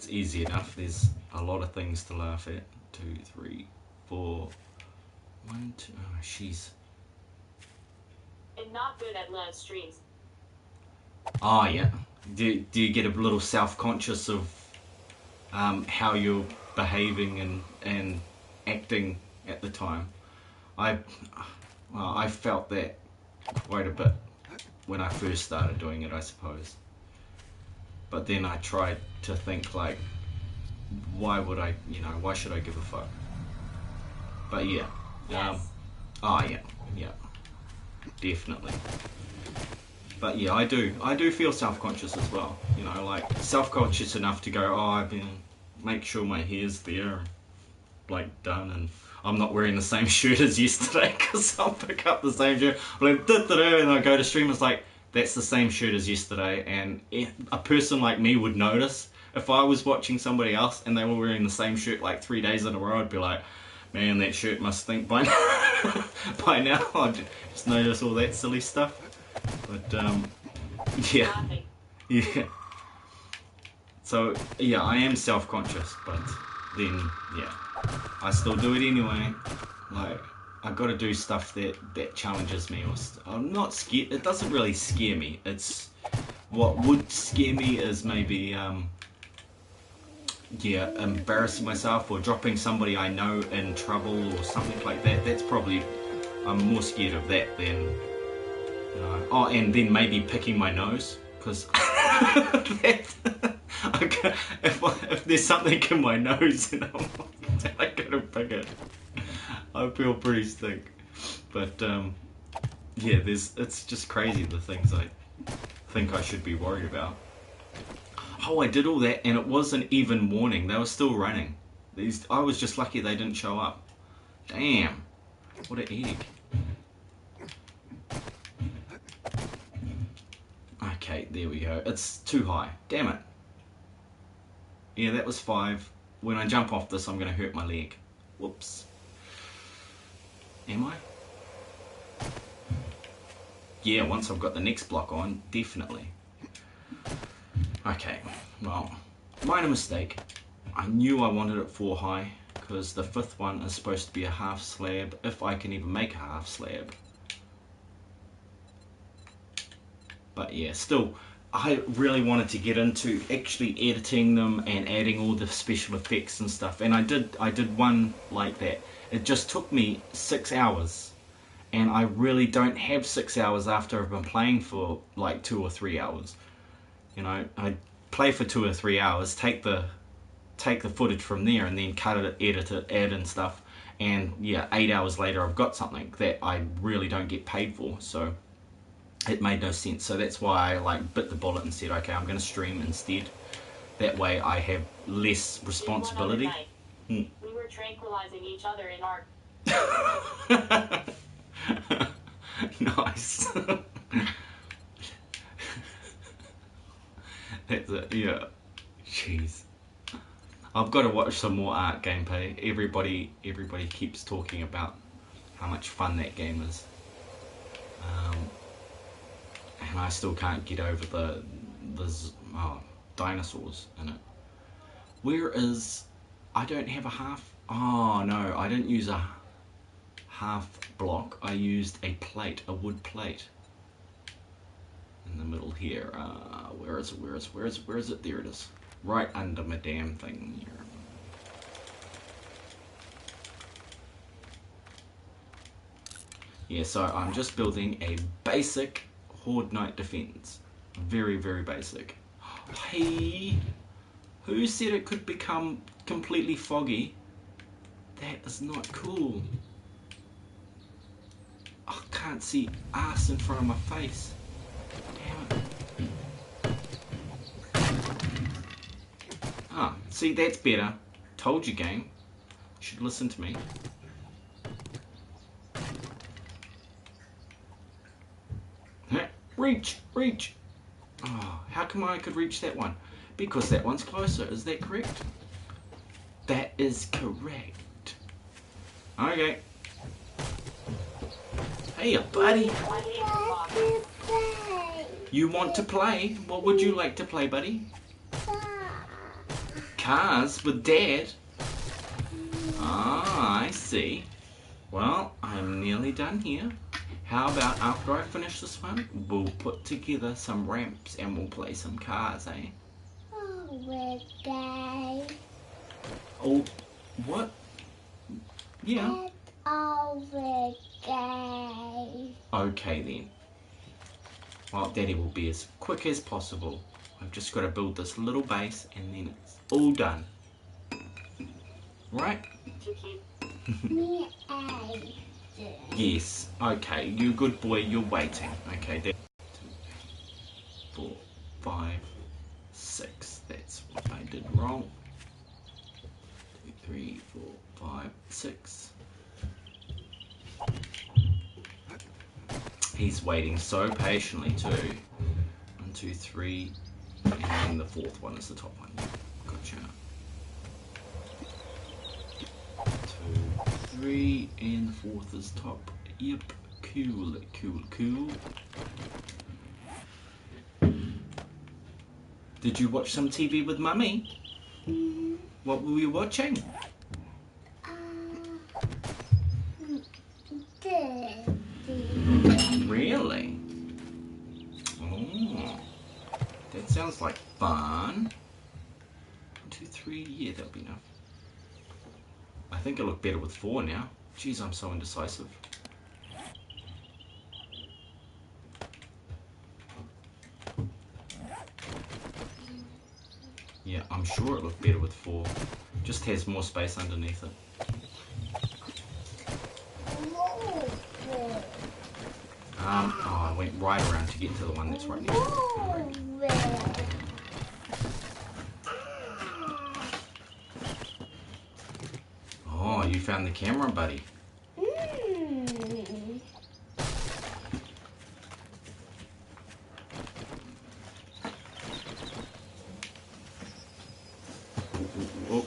easy enough. There's a lot of things to laugh at. 2, 3, 4. 1, 2. Oh, she's. And not good at live streams. Oh yeah. Do you get a little self-conscious of how you're behaving and acting at the time? I felt that quite a bit when I first started doing it, I suppose. But then I tried to think like, why should I give a fuck? But yeah. Yes. Yeah. Definitely. But yeah, I do feel self-conscious as well. Like self-conscious enough to go, make sure my hair's there, like done, and I'm not wearing the same shirt as yesterday because I'll pick up the same shirt, and I go to stream. It's like that's the same shirt as yesterday, and a person like me would notice. If I was watching somebody else and they were wearing the same shirt like 3 days in a row, I'd be like, man, that shirt must stink by now. By now, I just notice all that silly stuff. But yeah. So yeah, I am self-conscious, but then yeah, I still do it anyway. Like I got to do stuff that challenges me, or I'm not scared. It doesn't really scare me. It's what would scare me is maybe embarrassing myself or dropping somebody I know in trouble or something like that. That's probably, I'm more scared of that than and then maybe picking my nose, because if there's something in my nose and I gotta pick it, I feel pretty stink. But yeah, it's just crazy the things I think I should be worried about. Oh, I did all that and it wasn't even morning. They were still running. I was just lucky they didn't show up. Damn, what an egg. Okay, there we go. It's too high. Damn it. Yeah, that was 5. When I jump off this, I'm going to hurt my leg. Whoops. Am I? Yeah, once I've got the next block on, definitely. Okay, well, minor mistake. I knew I wanted it 4 high, because the 5th one is supposed to be a half slab, if I can even make a half slab. But yeah, still, I really wanted to get into actually editing them and adding all the special effects and stuff, and I did one like that. It just took me 6 hours, and I really don't have 6 hours after I've been playing for like 2 or 3 hours. You know, I play for 2 or 3 hours, take the footage from there, and then cut it, edit it, add in stuff, and yeah, 8 hours later I've got something that I really don't get paid for. So it made no sense. So that's why I like bit the bullet and said, okay, I'm going to stream instead. That way I have less responsibility. We were tranquilizing each other in our... Nice. That's it, yeah. Jeez. I've got to watch some more Ark gameplay. Everybody keeps talking about how much fun that game is. And I still can't get over the dinosaurs in it. Whereas I don't have a half... Oh no, I didn't use a half block. I used a plate, a wood plate. In the middle here. Where is it? There it is. Right under my damn thing here. Yeah, so I'm just building a basic Horde Knight defense. Very, very basic. Hey, who said it could become completely foggy? That is not cool. I can't see ass in front of my face. Damn it. Ah, see, that's better. Told you, game. You should listen to me. Reach! Reach! Oh, how come I could reach that one? Because that one's closer. Is that correct? That is correct. Okay. Hey, buddy. You want to play? What would you like to play, buddy? Cars with Dad? Ah, I see. Well, I'm nearly done here. How about after I finish this one, we'll put together some ramps and we'll play some cars, eh? Oh, what? Yeah. Okay then. Well, Daddy will be as quick as possible. I've just got to build this little base and then it's all done. Right? Yes. Okay, you good boy, you're waiting. Okay, 2, 4, 5, 6. That's what I did wrong. 2, 3, 4, 5, 6. He's waiting so patiently too. 1, 2, 3, and then the fourth one is the top one. Gotcha. 2, 3, and the fourth is top. Yep, cool, cool, cool. Did you watch some TV with Mummy? What were you watching? Really? Oh, that sounds like fun. 1, 2, 3, yeah, that'll be enough. I think it'll look better with 4 now. Jeez, I'm so indecisive. Yeah, I'm sure it'll look better with 4. Just has more space underneath it. Oh, I went right around to get to the one that's right next to it. Oh, you found the camera, buddy. Oh.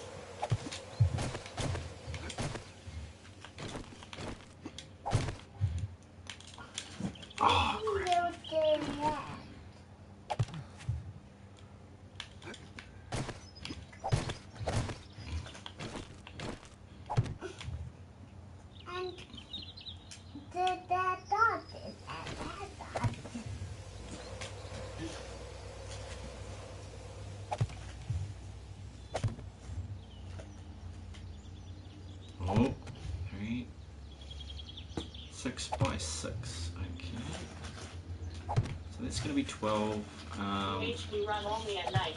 Oh, crap. 6 by 6. Okay. So that's going to be 12. HQ run only at night.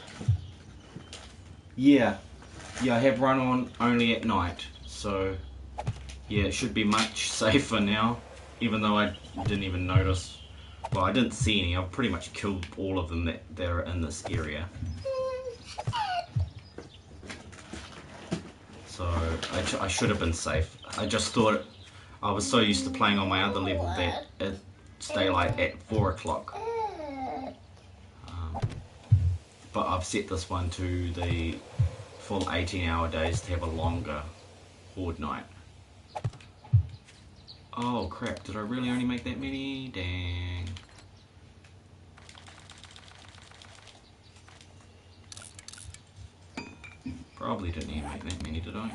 Yeah, I have run on only at night, so yeah, it should be much safer now, even though I didn't even notice. Well, I didn't see any. I've pretty much killed all of them that are in this area. So I should have been safe. I just thought, I was so used to playing on my other level that it's daylight at 4 o'clock. But I've set this one to the full 18-hour days to have a longer horde night. Oh crap, did I really only make that many? Dang. Probably didn't even make that many, did I?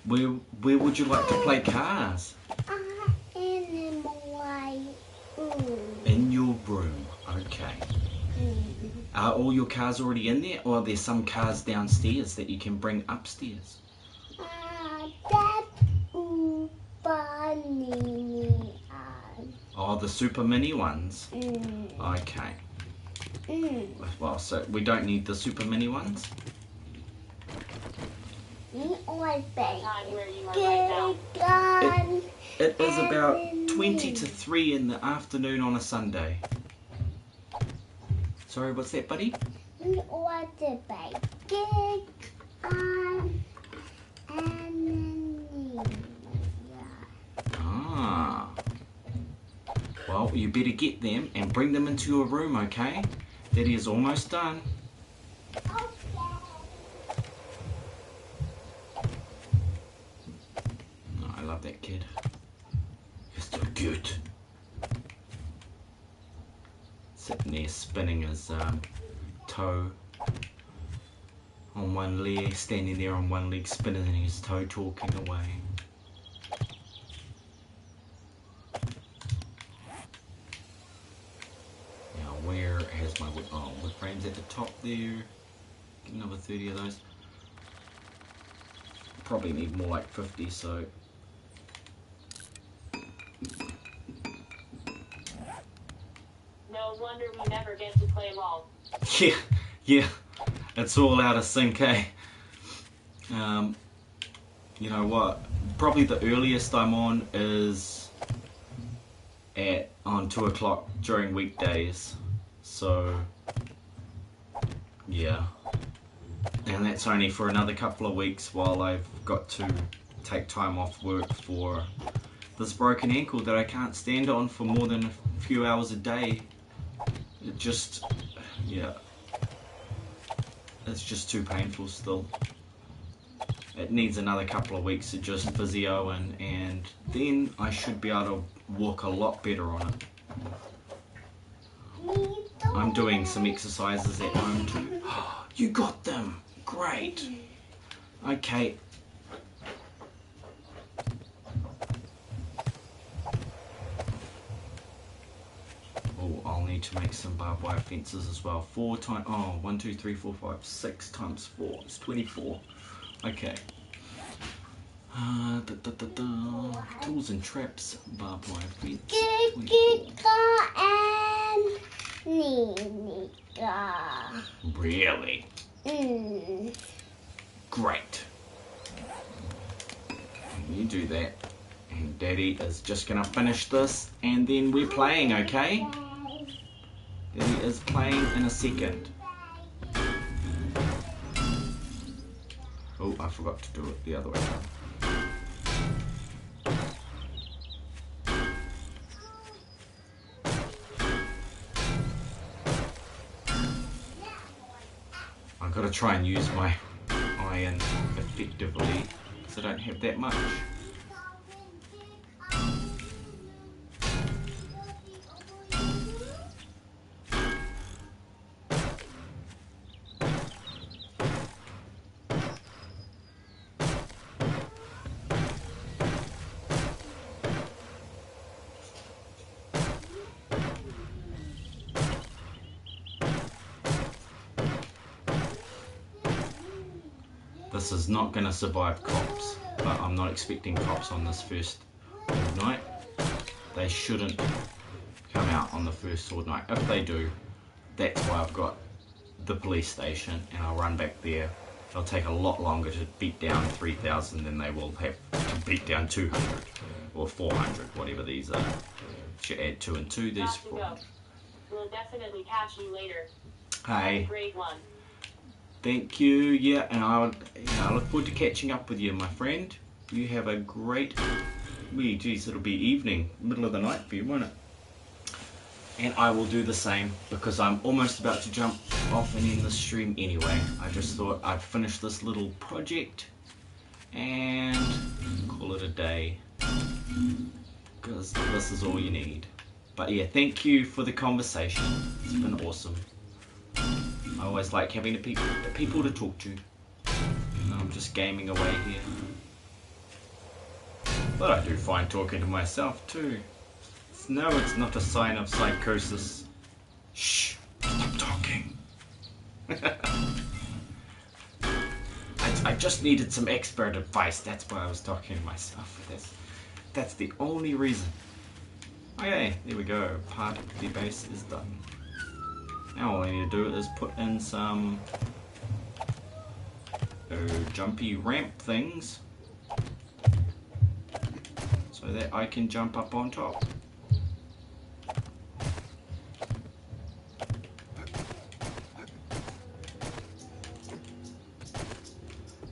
Where would you like to play cars? In my room. In your room, okay. Are all your cars already in there, or are there some cars downstairs that you can bring upstairs? That's bunny. Oh, the super mini ones? Okay. Well, so we don't need the super mini ones? Time where you are right now. It is about 20 to 3 in the afternoon on a Sunday. Sorry, what's that, buddy? Ah. Well, you better get them and bring them into your room, okay? Daddy is almost done. Oh, I love that kid. He's so cute. Sitting there spinning his toe on one leg, standing there on one leg, spinning his toe, talking away. Now, where has my wood? Oh, wood frames at the top there. Get another 30 of those. Probably need more like 50, so. No wonder we never get to play LOL. Yeah, it's all out of sync, eh? You know what? Probably the earliest I'm on is on 2 o'clock during weekdays. So, yeah. And that's only for another couple of weeks while I've got to take time off work for this broken ankle that I can't stand on for more than a few hours a day. It just, yeah, it's just too painful still. It needs another couple of weeks of just physio and then I should be able to walk a lot better on it. I'm doing some exercises at home too. You got them! Great! Okay. Oh, I'll need to make some barbed wire fences as well. 4 times, oh, 1, 2, 3, 4, 5, 6 times 4. It's 24. Okay. Tools and traps, barbed wire fence. 24. Really? Great. You do that. And Daddy is just going to finish this and then we're playing, okay? Daddy is playing in a second. Oh, I forgot to do it the other way around. I've got to try and use my iron effectively because I don't have that much. this is not going to survive cops, but I'm not expecting cops on this first sword night. They shouldn't come out on the first sword night. If they do, that's why I've got the police station, and I'll run back there. It'll take a lot longer to beat down 3,000 than they will have to beat down 200 or 400, whatever these are. Should add 2 and 2, there's 400. We'll definitely catch you later. Hey. Great one. Thank you, yeah, and I look forward to catching up with you, my friend. You have a great, geez, it'll be evening, middle of the night for you, won't it? And I will do the same, because I'm almost about to jump off and end the stream anyway. I just thought I'd finish this little project and call it a day, because this is all you need. But yeah, thank you for the conversation. It's been awesome. I always like having the people to talk to. I'm just gaming away here. But I do find talking to myself too. No, it's not a sign of psychosis. Shh, stop talking. I just needed some expert advice. That's why I was talking to myself. That's the only reason. Okay, there we go. Part of the base is done. Now all I need to do is put in some jumpy ramp things so that I can jump up on top.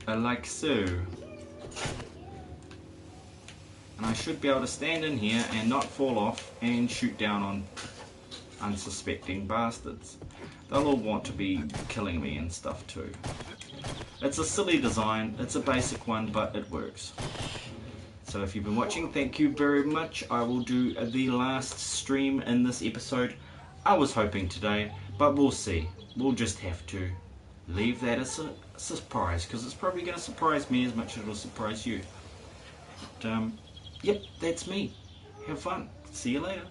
Like so. And I should be able to stand in here and not fall off and shoot down on unsuspecting bastards. They'll all want to be killing me and stuff too. It's a silly design, it's a basic one, but it works. So if you've been watching, thank you very much. I will do the last stream in this episode. I was hoping today, but we'll see. We'll just have to leave that as a surprise, because it's probably going to surprise me as much as it'll surprise you. But, yep, that's me. Have fun. See you later.